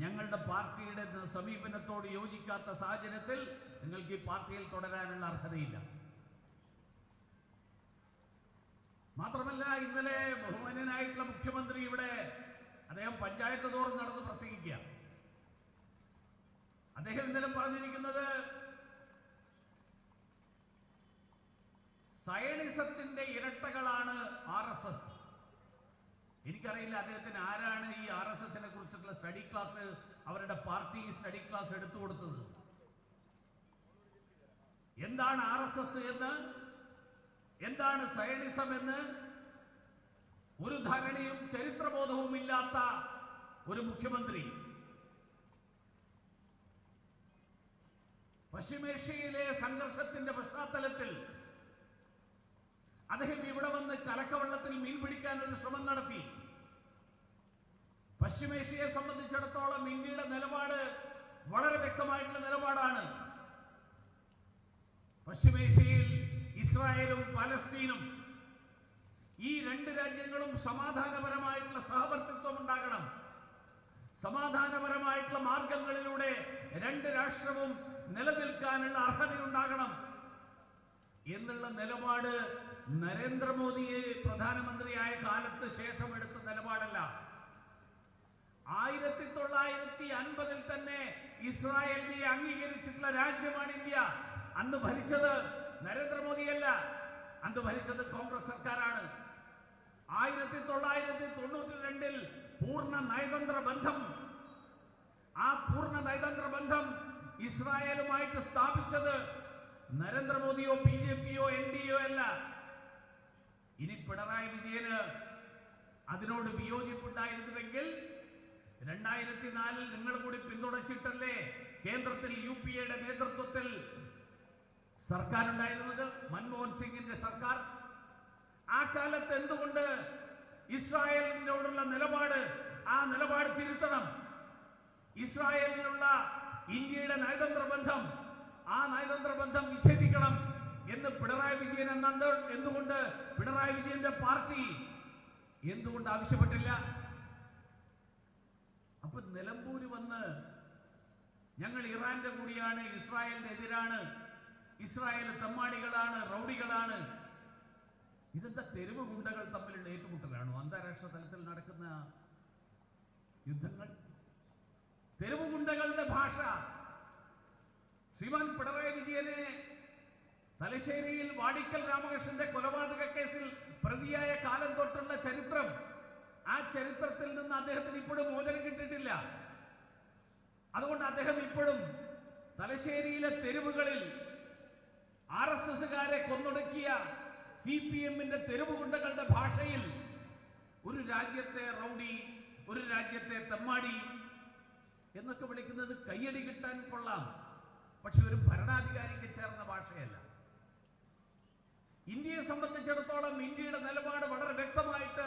ഞങ്ങളുടെ പാർട്ടിയുടെ സമീപനത്തോട് യോജിക്കാത്ത സാഹചര്യത്തിൽ നിങ്ങൾക്ക് ഈ പാർട്ടിയിൽ തുടരാനുള്ള അർഹതയില്ല. മാത്രമല്ല, ഇന്നലെ ബഹുമാന്യനായിട്ടുള്ള മുഖ്യമന്ത്രി ഇവിടെ അദ്ദേഹം പഞ്ചായത്ത് തോറും നടന്ന് പ്രസംഗിക്കുക. അദ്ദേഹം ഇന്നലെ പറഞ്ഞിരിക്കുന്നത് സയണിസത്തിന്റെ ഇരട്ടകളാണ് RSS. എനിക്കറിയില്ല അദ്ദേഹത്തിന് ആരാണ് ഈ RSSനെ കുറിച്ചിട്ടുള്ള സ്റ്റഡി ക്ലാസ്, അവരുടെ പാർട്ടി സ്റ്റഡി ക്ലാസ് എടുത്തു കൊടുത്തത്. എന്താണ് RSS എന്ന്, എന്താണ് സയണിസം എന്ന് ഒരു ധാരണയും ചരിത്രബോധവും ഇല്ലാത്ത ഒരു മുഖ്യമന്ത്രി പശ്ചിമേഷ്യയിലെ സംഘർഷത്തിന്റെ പശ്ചാത്തലത്തിൽ അദ്ദേഹം ഇവിടെ വന്ന് കലക്കവെള്ളത്തിൽ മീൻ പിടിക്കാൻ ഒരു ശ്രമം നടത്തി. പശ്ചിമേഷ്യയെ സംബന്ധിച്ചിടത്തോളം ഇന്ത്യയുടെ നിലപാട് വളരെ വ്യക്തമായിട്ടുള്ള നിലപാടാണ്. പശ്ചിമേഷ്യയിൽ ഇസ്രായേലും പലസ്തീനും, ഈ രണ്ട് രാജ്യങ്ങളും സമാധാനപരമായിട്ടുള്ള സഹവർത്തിത്വം ഉണ്ടാകണം. സമാധാനപരമായിട്ടുള്ള മാർഗങ്ങളിലൂടെ രണ്ട് രാഷ്ട്രവും നിലനിൽക്കാനുള്ള അർഹതയുണ്ടാകണം എന്നുള്ള നിലപാട് നരേന്ദ്രമോദിയെ പ്രധാനമന്ത്രിയായ കാലത്ത് ശേഷം എടുത്ത നിലപാടല്ല. 1950 തന്നെ ഇസ്രായേലിനെ അംഗീകരിച്ചിട്ടുള്ള രാജ്യമാണ് ഇന്ത്യ. അന്ന് ഭരിച്ചത് നരേന്ദ്രമോദിയല്ല, അന്ന് ഭരിച്ചത് കോൺഗ്രസ് സർക്കാരാണ്. 1992 പൂർണ്ണ നയതന്ത്ര ബന്ധം, ആ പൂർണ്ണ നയതന്ത്ര ബന്ധം ഇസ്രായേലുമായിട്ട് സ്ഥാപിച്ചത് നരേന്ദ്രമോദിയോ BJPയോ NDAയോ അല്ല. ഇനി പിണറായി വിജയന് അതിനോട് വിയോജിപ്പുണ്ടായിരുന്നുവെങ്കിൽ 2004 നിങ്ങൾ കൂടി പിന്തുണച്ചിട്ടല്ലേ കേന്ദ്രത്തിൽ UPAയുടെ നേതൃത്വത്തിൽ സർക്കാർ ഉണ്ടായിരുന്നത്, മൻമോഹൻ സിംഗിന്റെ സർക്കാർ. ആ കാലത്ത് എന്തുകൊണ്ട് ഇസ്രായേലിനോടുള്ള നിലപാട്, ആ നിലപാട് തിരുത്തണം? ഇസ്രായേലിനുള്ള ഇന്ത്യയുടെ നയതന്ത്ര ബന്ധം, ആ നയതന്ത്ര ബന്ധം വിച്ഛേദിക്കണം എന്ന് പിണറായി വിജയൻ എന്തുകൊണ്ട് പിണറായി വിജയന്റെ പാർട്ടി എന്തുകൊണ്ട് ആവശ്യപ്പെട്ടില്ല? അപ്പൊ നിലമ്പൂര് വന്ന് ഞങ്ങൾ ഇറാന്റെ കൂടിയാണ്, ഇസ്രായേലിന് എതിരാണ്, ഇസ്രായേൽ തെമ്മാടികളാണ്, റൗഡികളാണ്. ഇതെന്താ തെരുവ് ഗുണ്ടകൾ തമ്മിലുള്ള ഏറ്റുമുട്ടലാണോ? അന്താരാഷ്ട്ര തലത്തിൽ നടക്കുന്ന യുദ്ധങ്ങൾ തെരുവ് ഗുണ്ടകളുടെ ഭാഷ. ശ്രീമാൻ പിണറായി വിജയനെ തലശ്ശേരിയിൽ വാടിക്കൽ രാമകൃഷ്ണന്റെ കൊലപാതക കേസിൽ പ്രതിയായ കാലം തൊട്ടുള്ള ചരിത്രം, ആ ചരിത്രത്തിൽ നിന്ന് അദ്ദേഹത്തിന് ഇപ്പോഴും മോചനം കിട്ടിയിട്ടില്ല. അതുകൊണ്ട് അദ്ദേഹം ഇപ്പോഴും തലശ്ശേരിയിലെ തെരുവുകളിൽ RSSകാരെ കൊന്നൊടുക്കിയ CPMന്റെ തെരുവ് ഗുണ്ടകളുടെ ഭാഷയിൽ ഒരു രാജ്യത്തെ റൗഡി, ഒരു രാജ്യത്തെ തെമ്മാടി എന്നൊക്കെ വിളിക്കുന്നത് കയ്യടി കിട്ടാൻ കൊള്ളാം, പക്ഷെ ഒരു ഭരണാധികാരിക്ക് ചേർന്ന ഭാഷയല്ല. ഇന്ത്യയെ സംബന്ധിച്ചിടത്തോളം ഇന്ത്യയുടെ നിലപാട് വളരെ വ്യക്തമായിട്ട്,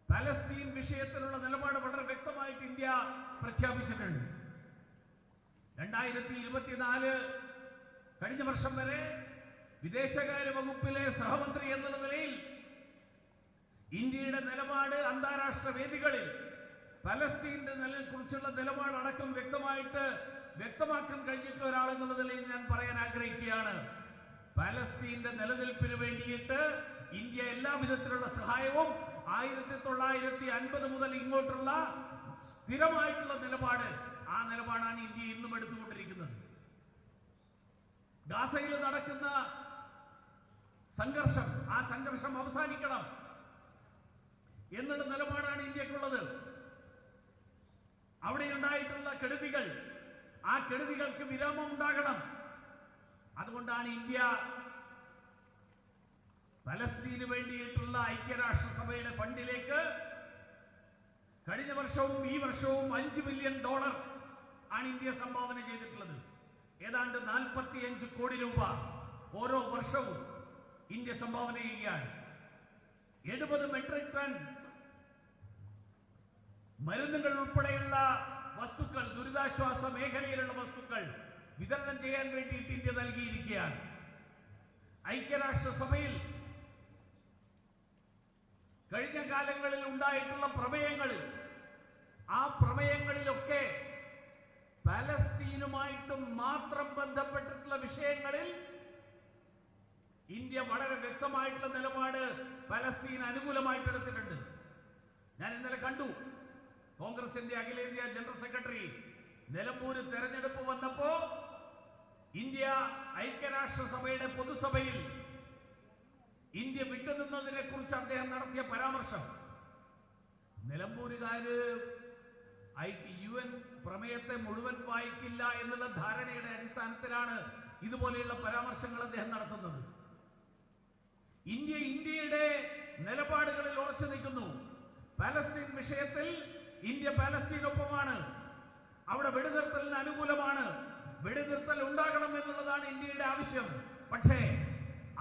പലസ്തീൻ വിഷയത്തിലുള്ള നിലപാട് വളരെ വ്യക്തമായിട്ട് ഇന്ത്യ പ്രഖ്യാപിച്ചിട്ടുണ്ട്. 2024 കഴിഞ്ഞ വർഷം വരെ വിദേശകാര്യ വകുപ്പിലെ സഹമന്ത്രി എന്നുള്ള നിലയിൽ ഇന്ത്യയുടെ നിലപാട് അന്താരാഷ്ട്ര വേദികളിൽ പലസ്തീന്റെ നിലയെക്കുറിച്ചുള്ള നിലപാടടക്കം വ്യക്തമാക്കാൻ കഴിഞ്ഞിട്ടുള്ള ഒരാളെന്നുള്ള നിലയിൽ ഞാൻ പറയാൻ ആഗ്രഹിക്കുകയാണ്. പലസ്തീന്റെ നിലനിൽപ്പിന് വേണ്ടിയിട്ട് ഇന്ത്യ എല്ലാ വിധത്തിലുള്ള സഹായവും 1950 മുതൽ ഇങ്ങോട്ടുള്ള സ്ഥിരമായിട്ടുള്ള നിലപാട്, ആ നിലപാടാണ് ഇന്ത്യ ഇന്നും എടുത്തുകൊണ്ടിരിക്കുന്നത്. ഗാസയിൽ നടക്കുന്ന സംഘർഷം, ആ സംഘർഷം അവസാനിക്കണം എന്നുള്ള നിലപാടാണ് ഇന്ത്യക്കുള്ളത്. അവിടെ ഉണ്ടായിട്ടുള്ള കെടുതികൾ, ആ കെടുതികൾക്ക് വിരാമം ഉണ്ടാകണം. അതുകൊണ്ടാണ് ഇന്ത്യ പലസ്തീന് വേണ്ടിയിട്ടുള്ള ഐക്യരാഷ്ട്രസഭയുടെ ഫണ്ടിലേക്ക് കഴിഞ്ഞ വർഷവും ഈ വർഷവും $5 മില്യൺ ആണ് ഇന്ത്യ സംഭാവന ചെയ്തിട്ടുള്ളത്. ഏതാണ്ട് 45 കോടി രൂപ ഓരോ വർഷവും ഇന്ത്യ സംഭാവന ചെയ്യുകയാണ്. 70 മെട്രിക് ടൺ മരുന്നുകൾ ഉൾപ്പെടെയുള്ള വസ്തുക്കൾ, ദുരിതാശ്വാസ മേഖലയിലുള്ള വസ്തുക്കൾ വിതരണം ചെയ്യാൻ വേണ്ടിയിട്ട് ഇന്ത്യ നൽകിയിരിക്കുകയാണ്. ഐക്യരാഷ്ട്രസഭയിൽ കഴിഞ്ഞ കാലങ്ങളിൽ ഉണ്ടായിട്ടുള്ള പ്രമേയങ്ങളിൽ, ആ പ്രമേയങ്ങളിലൊക്കെ പലസ്തീനുമായിട്ടും മാത്രം ബന്ധപ്പെട്ടിട്ടുള്ള വിഷയങ്ങളിൽ ഇന്ത്യ വളരെ വ്യക്തമായിട്ടുള്ള നിലപാട് പലസ്തീൻ അനുകൂലമായിട്ട് എടുത്തിട്ടുണ്ട്. ഞാൻ ഇന്നലെ കണ്ടു, കോൺഗ്രസിന്റെ അഖിലേന്ത്യാ ജനറൽ സെക്രട്ടറി നിലമ്പൂര് തെരഞ്ഞെടുപ്പ് വന്നപ്പോ ഇന്ത്യ ഐക്യരാഷ്ട്രസഭയുടെ പൊതുസഭയിൽ ഇന്ത്യ വിട്ടുനിന്നതിനെ കുറിച്ച് അദ്ദേഹം നടത്തിയ പരാമർശം, നിലമ്പൂരുകാര് UN പ്രമേയത്തെ മുഴുവൻ വായിക്കില്ല എന്നുള്ള ധാരണയുടെ അടിസ്ഥാനത്തിലാണ് ഇതുപോലെയുള്ള പരാമർശങ്ങൾ അദ്ദേഹം നടത്തുന്നത്. ഇന്ത്യയുടെ നിലപാടുകളിൽ ഉറച്ചു നിൽക്കുന്നു. പലസ്തീൻ വിഷയത്തിൽ ഇന്ത്യ പലസ്തീനൊപ്പമാണ്, അവിടെ വെടിനിർത്തലിന് അനുകൂലമാണ്, വെടിനിർത്തൽ ഉണ്ടാകണം എന്നുള്ളതാണ് ഇന്ത്യയുടെ ആവശ്യം. പക്ഷേ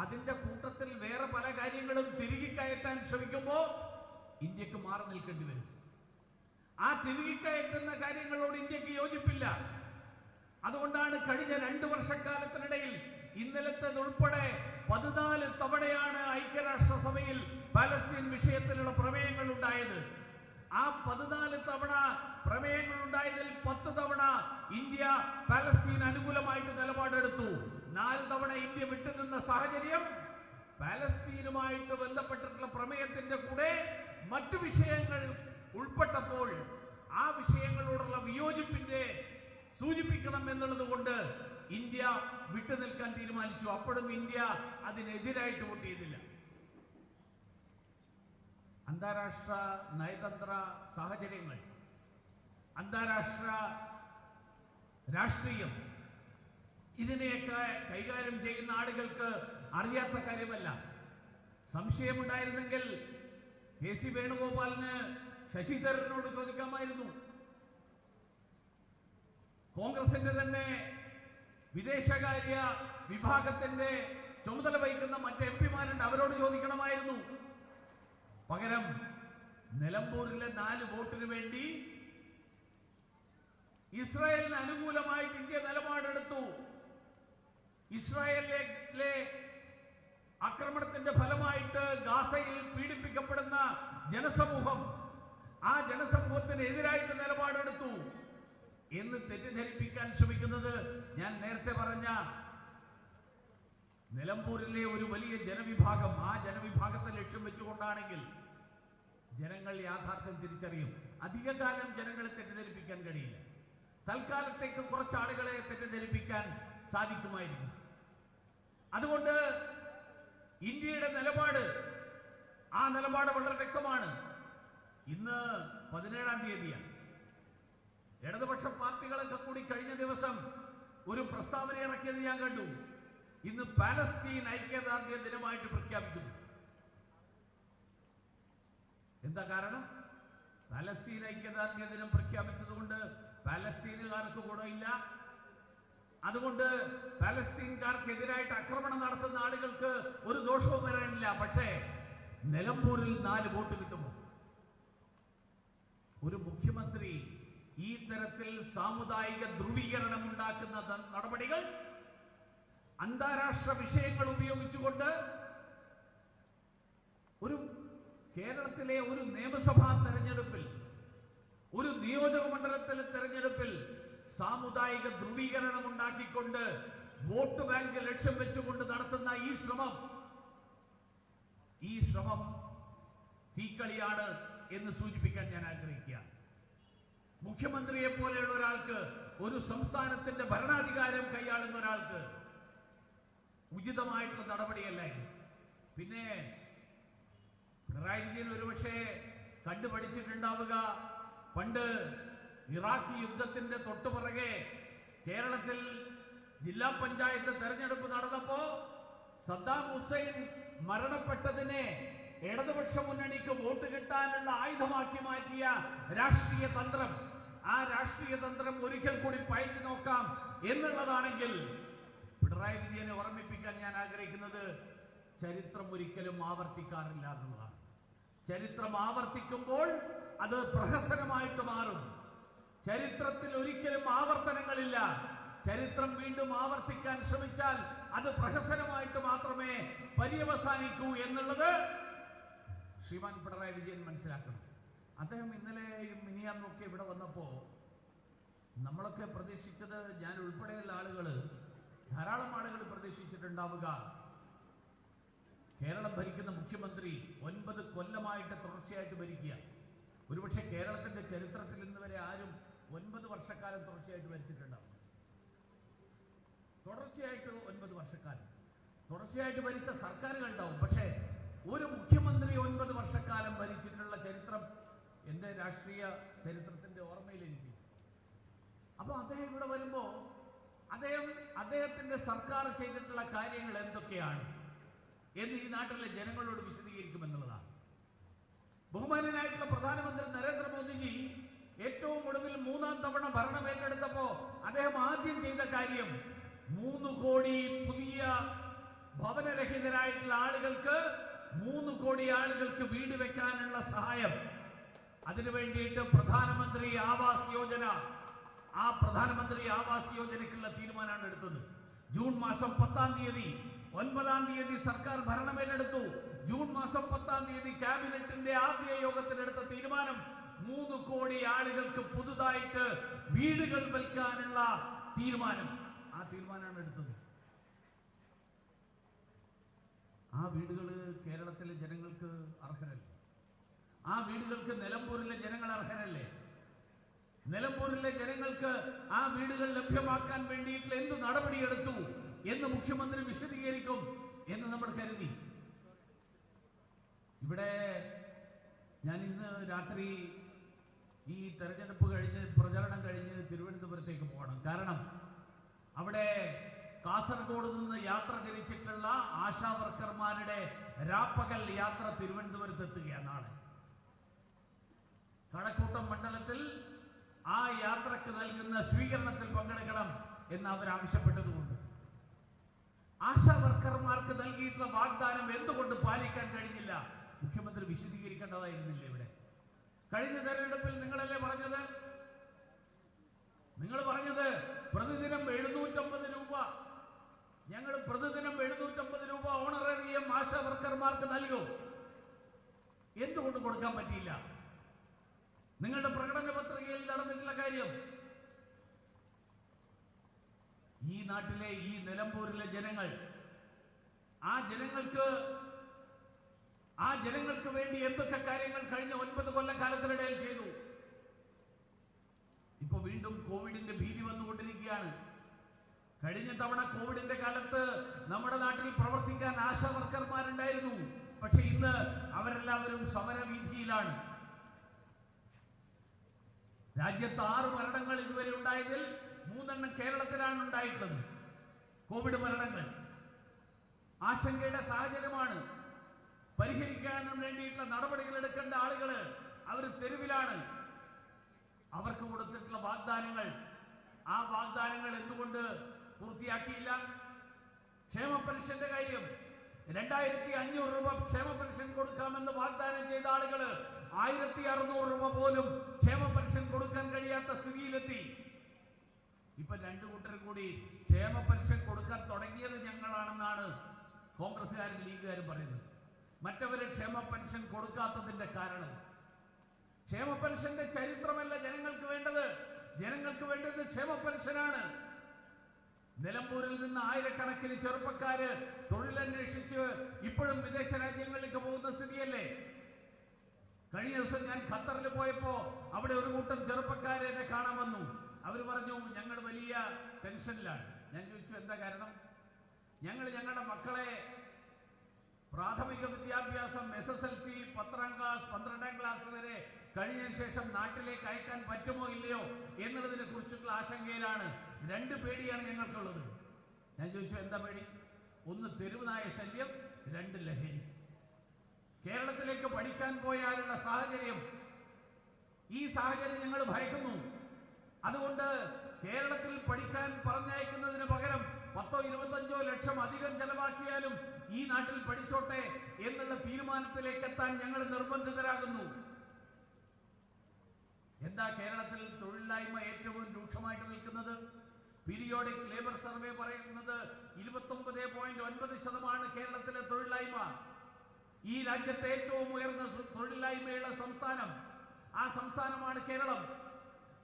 അതിന്റെ കൂട്ടത്തിൽ വേറെ പല കാര്യങ്ങളും തിരികെ കയറ്റാൻ ശ്രമിക്കുമ്പോൾ ഇന്ത്യക്ക് മാറി നിൽക്കേണ്ടി വരും. ആ തിരികെ കയറ്റുന്ന കാര്യങ്ങളോട് ഇന്ത്യക്ക് യോജിപ്പില്ല. അതുകൊണ്ടാണ് കഴിഞ്ഞ 2 വർഷക്കാലത്തിനിടയിൽ ഇന്നലത്തേതുൾപ്പെടെ 14 തവണയാണ് ഐക്യരാഷ്ട്രസഭയിൽ പലസ്തീൻ വിഷയത്തിലുള്ള പ്രമേയങ്ങൾ ഉണ്ടായത്. ആ 14 തവണ പ്രമേയങ്ങൾ ഉണ്ടായതിൽ 10 തവണ ഇന്ത്യ പലസ്തീൻ അനുകൂലമായിട്ട് നിലപാടെടുത്തു. 4 തവണ ഇന്ത്യ വിട്ടുനിന്ന സാഹചര്യം പലസ്തീനുമായിട്ട് ബന്ധപ്പെട്ടിട്ടുള്ള പ്രമേയത്തിന്റെ കൂടെ മറ്റു വിഷയങ്ങൾ ഉൾപ്പെട്ടപ്പോൾ ആ വിഷയങ്ങളോടുള്ള വിയോജിപ്പിന്റെ സൂചിപ്പിക്കണം എന്നുള്ളത് കൊണ്ട് ഇന്ത്യ വിട്ടുനിൽക്കാൻ തീരുമാനിച്ചു. അപ്പോഴും ഇന്ത്യ അതിനെതിരായിട്ട് വോട്ട് ചെയ്തില്ല. അന്താരാഷ്ട്ര നയതന്ത്ര സാഹചര്യങ്ങൾ, അന്താരാഷ്ട്ര രാഷ്ട്രീയം, ഇതിനെയൊക്കെ കൈകാര്യം ചെയ്യുന്ന ആളുകൾക്ക് അറിയാത്ത കാര്യമല്ല. സംശയമുണ്ടായിരുന്നെങ്കിൽ KC വേണുഗോപാലിന് ശശി തരൂരിനോട് ചോദിക്കാമായിരുന്നു. കോൺഗ്രസിന്റെ തന്നെ വിദേശകാര്യ വിഭാഗത്തിന്റെ ചുമതല വഹിക്കുന്ന മറ്റ് MP-മാരുണ്ട്, അവരോട് ചോദിക്കണമായിരുന്നു. പകരം നിലമ്പൂരിലെ 4 വോട്ടിന് വേണ്ടി ഇസ്രായേലിന് അനുകൂലമായിട്ട് ഇന്ത്യ നിലപാടെടുത്തു. ഇസ്രായേലിലെ ആക്രമണത്തിന്റെ ഫലമായിട്ട് ഗാസയിൽ പീഡിപ്പിക്കപ്പെടുന്ന ജനസമൂഹം, ആ ജനസമൂഹത്തിനെതിരായിട്ട് നിലപാടെടുത്തു എന്ന് തെറ്റിദ്ധരിപ്പിക്കാൻ ശ്രമിക്കുന്നത്, ഞാൻ നേരത്തെ പറഞ്ഞ നിലമ്പൂരിലെ ഒരു വലിയ ജനവിഭാഗം, ആ ജനവിഭാഗത്തെ ലക്ഷ്യം വെച്ചുകൊണ്ടാണെങ്കിൽ ജനങ്ങൾ യാഥാർത്ഥ്യം തിരിച്ചറിയും. അധികകാലം ജനങ്ങളെ തെറ്റിദ്ധരിപ്പിക്കാൻ കഴിയില്ല. തൽക്കാലത്തേക്ക് കുറച്ച് ആളുകളെ തെറ്റിദ്ധരിപ്പിക്കാൻ സാധിക്കുമായിരിക്കും. അതുകൊണ്ട് ഇന്ത്യയുടെ നിലപാട്, ആ നിലപാട് വളരെ വ്യക്തമാണ്. ഇന്ന് 17-ാം തീയതിയാണ്. ഇടതുപക്ഷ പാർട്ടികളൊക്കെ കൂടി കഴിഞ്ഞ ദിവസം ഒരു പ്രസ്താവന ഇറക്കിയത് ഞാൻ കണ്ടു. ഇന്ന് പാലസ്തീൻ ഐക്യദാർഢ്യ ദിനമായിട്ട് പ്രഖ്യാപിക്കുന്നു. എന്താ കാരണം? പാലസ്തീൻ ഐക്യദാർഢ്യ ദിനം പ്രഖ്യാപിച്ചതുകൊണ്ട് പാലസ്തീനുകാർക്ക് ഗുണമില്ല, അതുകൊണ്ട് പാലസ്തീൻകാർക്കെതിരായിട്ട് ആക്രമണം നടത്തുന്ന ആളുകൾക്ക് ഒരു ദോഷവും വരാനില്ല. പക്ഷേ നിലമ്പൂരിൽ 4 വോട്ട് കിട്ടുമോ? ഒരു മുഖ്യമന്ത്രി ഈ തരത്തിൽ സാമുദായിക ധ്രുവീകരണം ഉണ്ടാക്കുന്ന നടപടികൾ അന്താരാഷ്ട്ര വിഷയങ്ങൾ ഉപയോഗിച്ചുകൊണ്ട് ഒരു കേരളത്തിലെ ഒരു നിയമസഭാ തെരഞ്ഞെടുപ്പിൽ, ഒരു നിയോജക മണ്ഡലത്തിലെ തെരഞ്ഞെടുപ്പിൽ സാമുദായിക ധ്രുവീകരണം ഉണ്ടാക്കിക്കൊണ്ട് വോട്ട് ബാങ്ക് ലക്ഷ്യം വെച്ചുകൊണ്ട് നടത്തുന്ന ഈ ശ്രമം തീക്കളിയാണ് എന്ന് സൂചിപ്പിക്കാൻ ഞാൻ ആഗ്രഹിക്കുകയാണ്. മുഖ്യമന്ത്രിയെ പോലെയുള്ള ഒരാൾക്ക്, ഒരു സംസ്ഥാനത്തിന്റെ ഭരണാധികാരം കൈയാളുന്ന ഒരാൾക്ക് ഉചിതമായിട്ടുള്ള നടപടിയല്ല. പിന്നെ പിണറായി വിജയൻ ഒരുപക്ഷെ കണ്ടുപഠിച്ചിട്ടുണ്ടാവുക, പണ്ട് ഇറാഖ് യുദ്ധത്തിന്റെ തൊട്ടുപിറകെ കേരളത്തിൽ ജില്ലാ പഞ്ചായത്ത് തെരഞ്ഞെടുപ്പ് നടന്നപ്പോ സദ്ദാം ഹുസൈൻ മരണപ്പെട്ടതിനെ ഇടതുപക്ഷ മുന്നണിക്ക് വോട്ട് കിട്ടാനുള്ള ആയുധമാക്കി മാറ്റിയ രാഷ്ട്രീയ തന്ത്രം, ആ രാഷ്ട്രീയ തന്ത്രം ഒരിക്കൽ കൂടി പയറ്റി നോക്കാം എന്നുള്ളതാണെങ്കിൽ പിണറായി വിജയനെ ഓർമ്മിപ്പിക്കാൻ ഞാൻ ആഗ്രഹിക്കുന്നത് ചരിത്രം ഒരിക്കലും ആവർത്തിക്കാറില്ല എന്നുള്ളതാണ്. ചരിത്രം ആവർത്തിക്കുമ്പോൾ അത് പ്രഹസനമായിട്ട് മാറും. ചരിത്രത്തിൽ ഒരിക്കലും ആവർത്തനങ്ങളില്ല. ചരിത്രം വീണ്ടും ആവർത്തിക്കാൻ ശ്രമിച്ചാൽ അത് പ്രഹസനമായിട്ട് മാത്രമേ പര്യവസാനിക്കൂ എന്നുള്ളത് ശ്രീമാൻ പിണറായി വിജയൻ മനസ്സിലാക്കണം. അദ്ദേഹം ഇന്നലെയും മിനിയാന്നൊക്കെ ഇവിടെ വന്നപ്പോ നമ്മളൊക്കെ പ്രതീക്ഷിച്ചത്, ഞാൻ ഉൾപ്പെടെയുള്ള ആളുകൾ, ധാരാളം ആളുകൾ പ്രതീക്ഷിച്ചിട്ടുണ്ടാവുക, കേരളം ഭരിക്കുന്ന മുഖ്യമന്ത്രി 9 കൊല്ലമായിട്ട് തുടർച്ചയായിട്ട് ഭരിക്കുക. ഒരുപക്ഷെ കേരളത്തിന്റെ ചരിത്രത്തിൽ ഇന്ന് വരെ ആരും 9 വർഷക്കാലം തുടർച്ചയായിട്ട് ഭരിച്ചിട്ടുണ്ടാവും. തുടർച്ചയായിട്ട് 9 വർഷക്കാലം തുടർച്ചയായിട്ട് ഭരിച്ച സർക്കാരുകൾ ഉണ്ടാവും. പക്ഷേ ഒരു മുഖ്യമന്ത്രി 9 വർഷക്കാലം ഭരിച്ചിട്ടുള്ള ചരിത്രം എന്റെ രാഷ്ട്രീയ ചരിത്രത്തിന്റെ ഓർമ്മയിലിരിക്കും. അപ്പൊ അദ്ദേഹം ഇവിടെ വരുമ്പോ അദ്ദേഹത്തിന്റെ സർക്കാർ ചെയ്തിട്ടുള്ള കാര്യങ്ങൾ എന്തൊക്കെയാണ് എന്ന് ഈ നാട്ടിലെ ജനങ്ങളോട് വിശദീകരിക്കുമെന്നുള്ളതാണ്. ബഹുമാന്യനായിട്ടുള്ള പ്രധാനമന്ത്രി നരേന്ദ്രമോദിജി ഏറ്റവും ഒടുവിൽ 3ാം തവണ ഭരണം ഏറ്റെടുത്തപ്പോ അദ്ദേഹം ആദ്യം ചെയ്ത കാര്യം 3 കോടി പുതിയ ഭവനരഹിതരായിട്ടുള്ള ആളുകൾക്ക്, 3 കോടി ആളുകൾക്ക് വീട് വെക്കാനുള്ള സഹായം, അതിനു വേണ്ടിയിട്ട് പ്രധാനമന്ത്രി ആവാസ് യോജന, ആ പ്രധാനമന്ത്രി ആവാസ് യോജനയ്ക്കുള്ള തീരുമാനമാണ് എടുത്തത്. ജൂൺ മാസം 10-ാം തീയതി 9-ാം തീയതി സർക്കാർ ഭരണമേറ്റെടുത്തു. ജൂൺ മാസം 10-ാം തീയതി ക്യാബിനറ്റിന്റെ ആദ്യ യോഗത്തിലെടുത്ത തീരുമാനം 3 കോടി ആളുകൾക്ക് പുതുതായിട്ട് വീടുകൾ വെക്കാനുള്ള തീരുമാനം. ആ തീരുമാനമാണ് എടുത്തത്. ആ വീടുകൾ കേരളത്തിലെ ജനങ്ങൾക്ക് അർഹരല്ലേ? ആ വീടുകൾക്ക് നിലമ്പൂരിലെ ജനങ്ങൾ അർഹരല്ലേ? നിലമ്പൂരിലെ ജനങ്ങൾക്ക് ആ വീടുകൾ ലഭ്യമാക്കാൻ വേണ്ടിയിട്ടുള്ള എന്ത് നടപടിയെടുത്തു എന്ന് മുഖ്യമന്ത്രി വിശദീകരിക്കും എന്ന് നമ്മൾ കരുതി. ഇവിടെ ഞാൻ ഇന്ന് രാത്രി ഈ തെരഞ്ഞെടുപ്പ് കഴിഞ്ഞ്, പ്രചരണം കഴിഞ്ഞ് തിരുവനന്തപുരത്തേക്ക് പോകണം. കാരണം അവിടെ കാസർഗോഡ് നിന്ന് യാത്ര തിരിച്ചിട്ടുള്ള ആശാ വർക്കർമാരുടെ രാപ്പകൽ യാത്ര തിരുവനന്തപുരത്ത് എത്തുകയാണ് നാളെ. കഴക്കൂട്ടം മണ്ഡലത്തിൽ ആ യാത്രക്ക് നൽകുന്ന സ്വീകരണത്തിൽ പങ്കെടുക്കണം എന്ന് അവർ ആവശ്യപ്പെട്ടതുകൊണ്ട് ആശാ വർക്കർമാർക്ക് നൽകിയിട്ടുള്ള വാഗ്ദാനം എന്തുകൊണ്ട് പാലിക്കാൻ കഴിഞ്ഞില്ല? മുഖ്യമന്ത്രി വിശദീകരിക്കേണ്ടതായിരുന്നില്ല. ഇവിടെ കഴിഞ്ഞ തെരഞ്ഞെടുപ്പിൽ നിങ്ങളല്ലേ പറഞ്ഞത്? നിങ്ങൾ പറഞ്ഞത് പ്രതിദിനം 750 രൂപ, ഞങ്ങൾ പ്രതിദിനം 750 രൂപ ഓണറേറിയം ആശാ വർക്കർമാർക്ക് നൽകും. എന്തുകൊണ്ട് കൊടുക്കാൻ പറ്റിയില്ല? നിങ്ങളുടെ പ്രകടന പത്രികയിൽ നടന്നിട്ടുള്ള കാര്യം. ഈ നാട്ടിലെ, ഈ നിലമ്പൂരിലെ ജനങ്ങൾ, ആ ജനങ്ങൾക്ക് വേണ്ടി എന്തൊക്കെ കാര്യങ്ങൾ കഴിഞ്ഞ 9 കൊല്ലക്കാലത്തിനിടയിൽ ചെയ്തു. ഇപ്പൊ വീണ്ടും കോവിഡിന്റെ ഭീതി വന്നുകൊണ്ടിരിക്കുകയാണ്. കഴിഞ്ഞ തവണ കോവിഡിന്റെ കാലത്ത് നമ്മുടെ നാട്ടിൽ പ്രവർത്തിക്കാൻ ആശാ വർക്കർമാരുണ്ടായിരുന്നു. പക്ഷെ ഇന്ന് അവരെല്ലാവരും സമരവീഥിയിലാണ്. രാജ്യത്ത് 6 മരണങ്ങൾ ഇതുവരെ ഉണ്ടായതിൽ 3 കേരളത്തിലാണ് ഉണ്ടായിട്ടുള്ളത്. കോവിഡ് മരണങ്ങൾ ആശങ്കയുടെ സാഹചര്യമാണ്. പരിഹരിക്കാൻ വേണ്ടിയിട്ടുള്ള നടപടികൾ എടുക്കേണ്ട ആളുകൾ അവർ തെരുവിലാണ്. അവർക്ക് കൊടുത്തിട്ടുള്ള വാഗ്ദാനങ്ങൾ, ആ വാഗ്ദാനങ്ങൾ എന്തുകൊണ്ട് പൂർത്തിയാക്കിയില്ല? ക്ഷേമ പെൻഷന്റെ കാര്യം 2500 രൂപ ക്ഷേമ പെൻഷൻ കൊടുക്കാമെന്ന് വാഗ്ദാനം ചെയ്ത ആളുകൾ 1600 രൂപ പോലും ക്ഷേമ പെൻഷൻ കൊടുക്കാൻ കഴിയാത്ത സ്ഥിതിയിലെത്തി. ഇപ്പൊ 2 കൂട്ടരും കൂടി ക്ഷേമ പെൻഷൻ കൊടുക്കാൻ തുടങ്ങിയത് ഞങ്ങളാണെന്നാണ് കോൺഗ്രസ്സുകാരും ലീഗുകാരും പറയുന്നത്. മറ്റവരെ ക്ഷേമ പെൻഷൻ കൊടുക്കാത്തതിന്റെ കാരണം, ക്ഷേമ പെൻഷന്റെ ചരിത്രമല്ല ജനങ്ങൾക്ക് വേണ്ടത്. ജനങ്ങൾക്ക് വേണ്ടത് ക്ഷേമ പെൻഷനാണ്. നിലമ്പൂരിൽ നിന്ന് ആയിരക്കണക്കിന് ചെറുപ്പക്കാര് തൊഴിലന്വേഷിച്ച് ഇപ്പോഴും വിദേശ രാജ്യങ്ങളിലേക്ക് പോകുന്ന സ്ഥിതിയല്ലേ? കഴിഞ്ഞ ദിവസം ഞാൻ ഖത്തറിൽ പോയപ്പോ അവിടെ ഒരു കൂട്ടം ചെറുപ്പക്കാരെ എന്നെ കാണാൻ വന്നു. അവർ പറഞ്ഞു ഞങ്ങൾ വലിയ ടെൻഷനിലാണ്. ഞാൻ ചോദിച്ചു എന്താ കാരണം? ഞങ്ങളുടെ മക്കളെ പ്രാഥമിക വിദ്യാഭ്യാസം SSLC 10ാം ക്ലാസ് 12ാം ക്ലാസ് വരെ കഴിഞ്ഞ ശേഷം നാട്ടിലേക്ക് അയക്കാൻ പറ്റുമോ ഇല്ലയോ എന്നുള്ളതിനെ കുറിച്ചുള്ള ആശങ്കയിലാണ്. 2 പേടിയാണ് ഞങ്ങൾക്കുള്ളത്. ഞാൻ ചോദിച്ചു എന്താ പേടി? 1 തെരുവ് നായ ശല്യം, 2 ലഹരി. കേരളത്തിലേക്ക് പഠിക്കാൻ പോയാലുള്ള സാഹചര്യം, ഈ സാഹചര്യം ഞങ്ങൾ ഭയക്കുന്നു. അതുകൊണ്ട് കേരളത്തിൽ പഠിക്കാൻ പറഞ്ഞയക്കുന്നതിന് പകരം 10-25 ലക്ഷം അധികം ചെലവാക്കിയാലും ഈ നാട്ടിൽ പഠിച്ചോട്ടെ എന്നുള്ള തീരുമാനത്തിലേക്ക് എത്താൻ ഞങ്ങൾ നിർബന്ധിതരാകുന്നു. എന്താ കേരളത്തിൽ തൊഴിലില്ലായ്മ ഏറ്റവും രൂക്ഷമായിട്ട് നിൽക്കുന്നത്? പീരിയോഡിക് ലേബർ സർവേ പറയുന്നത് 29.9% കേരളത്തിലെ തൊഴിലില്ലായ്മ. ഈ രാജ്യത്തെ ഏറ്റവും ഉയർന്ന തൊഴിലില്ലായ്മയുള്ള സംസ്ഥാനം ആ സംസ്ഥാനമാണ് കേരളം.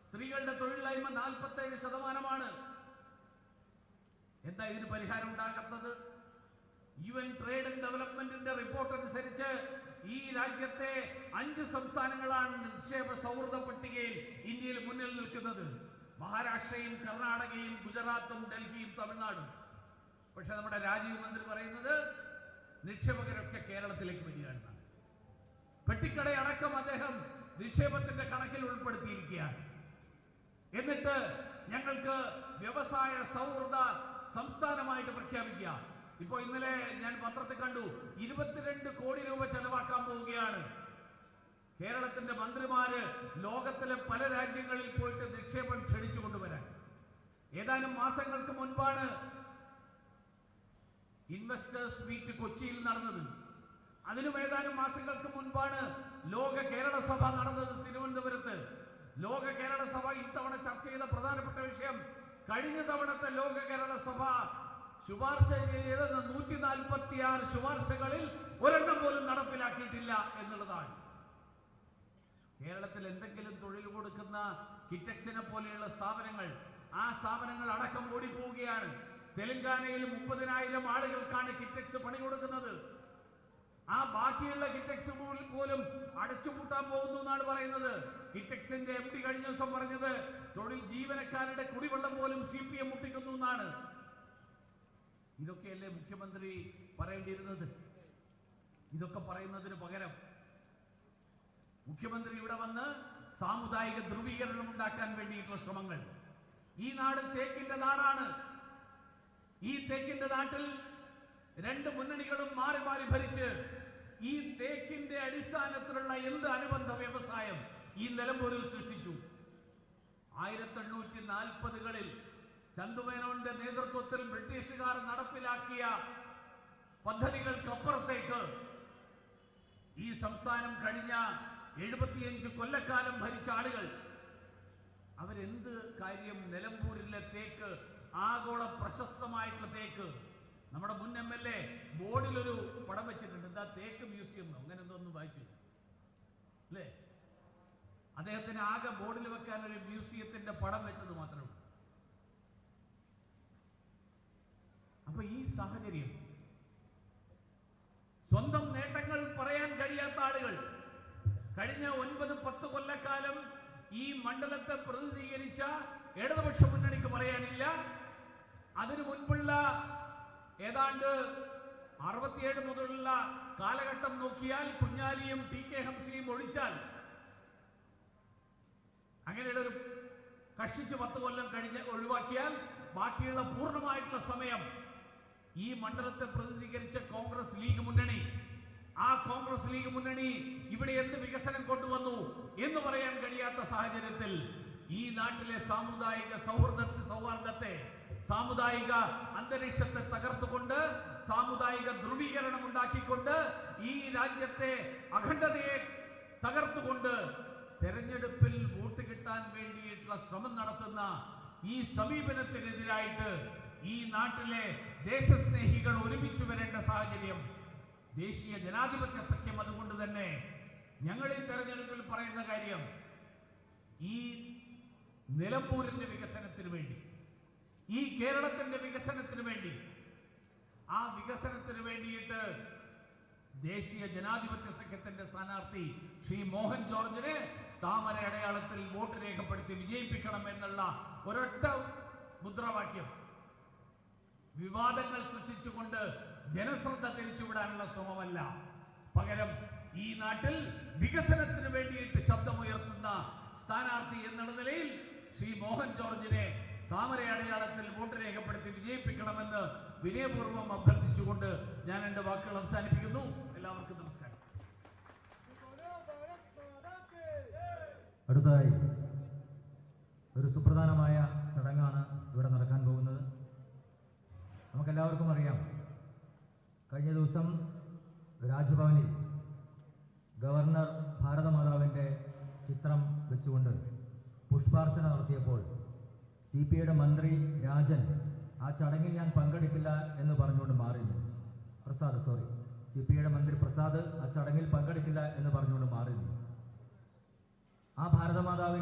സ്ത്രീകളുടെ തൊഴിലില്ലായ്മ 47%. എന്താ ഇതിന് പരിഹാരം ഉണ്ടാകാത്തത്? UN ട്രേഡ് ആൻഡ് ഡെവലപ്മെന്റിന്റെ റിപ്പോർട്ട് അനുസരിച്ച് ഈ രാജ്യത്തെ 5 സംസ്ഥാനങ്ങളാണ് നിക്ഷേപ സൗഹൃദ പട്ടികയിൽ ഇന്ത്യയിൽ മുന്നിൽ നിൽക്കുന്നത്. മഹാരാഷ്ട്രയും കർണാടകയും ഗുജറാത്തും ഡൽഹിയും തമിഴ്നാടും. പക്ഷെ നമ്മുടെ രാജീവ് മന്ത്രി പറയുന്നത് നിക്ഷേപകരൊക്കെ കേരളത്തിലേക്ക് വരികയാണ്. പെട്ടിക്കടയടക്കം അദ്ദേഹം നിക്ഷേപത്തിന്റെ കണക്കിൽ ഉൾപ്പെടുത്തിയിരിക്കുകയാണ്. എന്നിട്ട് ഞങ്ങൾക്ക് വ്യവസായ സൗഹൃദ സംസ്ഥാനമായിട്ട് പ്രഖ്യാപിക്കുക. ഇപ്പൊ ഇന്നലെ ഞാൻ പത്രത്തിൽ കണ്ടു 22 കോടി രൂപ ചെലവാക്കാൻ പോവുകയാണ്. കേരളത്തിന്റെ മന്ത്രിമാര് ലോകത്തിലെ പല രാജ്യങ്ങളിൽ പോയിട്ട് നിക്ഷേപം ക്ഷണിച്ചു കൊണ്ടുവരാൻ. ഏതാനും മാസങ്ങൾക്ക് മുൻപാണ് ഇൻവെസ്റ്റേഴ്സ് മീറ്റ് കൊച്ചിയിൽ നടന്നത്. അതിനും ഏതാനും മാസങ്ങൾക്ക് മുൻപാണ് ലോക കേരള സഭ നടന്നത് തിരുവനന്തപുരത്ത്. ലോക കേരള സഭ ഇത്തവണ ചർച്ച ചെയ്ത പ്രധാനപ്പെട്ട വിഷയം കഴിഞ്ഞ തവണത്തെ ലോക കേരള സഭ ശുപാർശ ചെയ്ത 146 ശുപാർശകളിൽ ഒരെണ്ണം പോലും നടപ്പിലാക്കിയിട്ടില്ല എന്നുള്ളതാണ്. കേരളത്തിൽ എന്തെങ്കിലും തൊഴിൽ കൊടുക്കുന്ന കിറ്റക്സിനെ പോലെയുള്ള സ്ഥാപനങ്ങൾ, ആ സ്ഥാപനങ്ങൾ അടക്കം ഓടിപ്പോവുകയാണ്. തെലങ്കാനയിൽ 30,000 ആളുകൾക്കാണ് കിറ്റക്സ് പണി കൊടുക്കുന്നത്. ആ ബാക്കിയുള്ള കിറ്റക്സ് പോലും അടച്ചുപൂട്ടാൻ പോകുന്നു എന്നാണ് പറയുന്നത്. കിറ്റക്സിന്റെ MD കഴിഞ്ഞ ദിവസം പറഞ്ഞത് തൊഴിൽ ജീവനക്കാരുടെ കുടിവെള്ളം പോലും CPM മുട്ടിക്കുന്നു എന്നാണ്. ഇതൊക്കെയല്ലേ മുഖ്യമന്ത്രി പറയേണ്ടിയിരുന്നത്? ഇതൊക്കെ പറയുന്നതിന് പകരം മുഖ്യമന്ത്രി ഇവിടെ വന്ന് സാമുദായിക ധ്രുവീകരണം ഉണ്ടാക്കാൻ വേണ്ടിയിട്ടുള്ള ശ്രമങ്ങൾ. ഈ നാട് തേക്കിന്റെ നാടാണ്. ഈ തേക്കിന്റെ നാട്ടിൽ 2 മുന്നണികളും മാറി മാറി ഭരിച്ച് ഈ തേക്കിന്റെ അടിസ്ഥാനത്തിലുള്ള എന്ത് അനുബന്ധ വ്യവസായം ഈ നിലമ്പൂരിൽ സൃഷ്ടിച്ചു? 1840കളിൽ ചന്തുമേനോന്റെ നേതൃത്വത്തിൽ ബ്രിട്ടീഷുകാർ നടപ്പിലാക്കിയ പദ്ധതികൾക്കപ്പുറത്തേക്ക് ഈ സംസ്ഥാനം കഴിഞ്ഞ 75 കൊല്ലക്കാലം ഭരിച്ച ആളുകൾ അവരെന്ത് കാര്യം? നിലമ്പൂരിലെ തേക്ക്, ആഗോള പ്രശസ്തമായിട്ടുള്ള തേക്ക്. നമ്മുടെ മുൻ MLA ബോർഡിലൊരു പടം വെച്ചിട്ടുണ്ട്. എന്താ തേക്ക് മ്യൂസിയം, അങ്ങനെ എന്തോന്നും വായിച്ചു അല്ലേ? അദ്ദേഹത്തിന് ആകെ ബോർഡിൽ വെക്കാൻ ഒരു മ്യൂസിയത്തിന്റെ പടം വെച്ചത് മാത്രമേ ഉള്ളൂ. അപ്പൊ ഈ സാഹചര്യം, സ്വന്തം നേട്ടങ്ങൾ പറയാൻ കഴിയാത്ത ആളുകൾ കഴിഞ്ഞ 9-10 കൊല്ലക്കാലം ഈ മണ്ഡലത്തെ പ്രതിനിധീകരിച്ച ഇടതുപക്ഷ മുന്നണിക്ക് പറയാനില്ല. അതിനു മുൻപുള്ള ഏതാണ്ട് 67 മുതലുള്ള കാലഘട്ടം നോക്കിയാൽ കുഞ്ഞാലിയും TK ഹംസയും ഒഴിച്ചാൽ അങ്ങനെയുള്ള ഒരു കഷ്ടിച്ച് 10 കൊല്ലം കഴിഞ്ഞ് ഒഴിവാക്കിയാൽ ബാക്കിയുള്ള പൂർണ്ണമായിട്ടുള്ള സമയം ഈ മണ്ഡലത്തെ പ്രതിനിധീകരിച്ച കോൺഗ്രസ് ലീഗ് മുന്നണി, ആ കോൺഗ്രസ് ലീഗ് മുന്നണി ഇവിടെ എന്ത് വികസനം കൊണ്ടുവന്നു എന്ന് പറയാൻ കഴിയാത്ത സാഹചര്യത്തിൽ ഈ നാട്ടിലെ സാമുദായിക സൗഹാർദ്ദത്തെ, സാമുദായിക അന്തരീക്ഷത്തെ തകർത്തുകൊണ്ട്, സാമുദായിക ധ്രുവീകരണം ഉണ്ടാക്കിക്കൊണ്ട്, ഈ രാജ്യത്തെ അഖണ്ഡതയെ തകർത്തുകൊണ്ട് തെരഞ്ഞെടുപ്പിൽ വോട്ട് കിട്ടാൻ വേണ്ടിയിട്ടുള്ള ശ്രമം നടത്തുന്ന ഈ സമീപനത്തിനെതിരായിട്ട് ഈ നാട്ടിലെ ദേശസ്നേഹികൾ ഒരുമിച്ച് വരേണ്ട സാഹചര്യം ദേശീയ ജനാധിപത്യ സഖ്യം അതുകൊണ്ട് തന്നെ ഞങ്ങൾ ഈ തെരഞ്ഞെടുപ്പിൽ പറയുന്ന കാര്യം, ഈ നിലമ്പൂരിന്റെ വികസനത്തിന് വേണ്ടി, ഈ കേരളത്തിന്റെ വികസനത്തിന് വേണ്ടി, ആ വികസനത്തിന് വേണ്ടിയിട്ട് ദേശീയ ജനാധിപത്യ സഖ്യത്തിന്റെ സ്ഥാനാർത്ഥി ശ്രീ മോഹൻ ജോർജിനെ താമര അടയാളത്തിൽ വോട്ട് രേഖപ്പെടുത്തി വിജയിപ്പിക്കണം എന്നുള്ള ഒരൊറ്റ മുദ്രാവാക്യം വിവാദങ്ങൾ സൃഷ്ടിച്ചുകൊണ്ട് ജനശ്രദ്ധ തിരിച്ചുവിടാനുള്ള ശ്രമമല്ല. പകരം ഈ നാട്ടിൽ വികസനത്തിന് വേണ്ടിയിട്ട് ശബ്ദമുയർത്തുന്ന സ്ഥാനാർത്ഥി എന്നുള്ള നിലയിൽ ശ്രീ മോഹൻ ജോർജിനെ താമര അടയാളത്തിൽ വോട്ട് രേഖപ്പെടുത്തി വിജയിപ്പിക്കണമെന്ന് വിനയപൂർവ്വം അഭ്യർത്ഥിച്ചുകൊണ്ട് ഞാൻ എന്റെ വാക്കുകൾ അവസാനിപ്പിക്കുന്നു. എല്ലാവർക്കും നമസ്കാരം. അടുത്തതായി ഒരു സുപ്രധാനമായ ചടങ്ങാണ് ഇവിടെ നടക്കാൻ പോകുന്നത്. നമുക്കെല്ലാവർക്കും അറിയാം, കഴിഞ്ഞ ദിവസം രാജ്ഭവനിൽ ഗവർണർ ഭാരതമാതാവിൻ്റെ ചിത്രം വെച്ചുകൊണ്ട് പുഷ്പാർച്ചന നടത്തിയപ്പോൾ CPIയുടെ മന്ത്രി രാജൻ ആ ചടങ്ങിൽ ഞാൻ പങ്കെടുക്കില്ല എന്ന് പറഞ്ഞുകൊണ്ട് മാറിയിരുന്നു. CPIയുടെ മന്ത്രി പ്രസാദ് ആ ചടങ്ങിൽ പങ്കെടുക്കില്ല എന്ന് പറഞ്ഞുകൊണ്ട് മാറിയിരുന്നു. ആ ഭാരതമാതാവിന്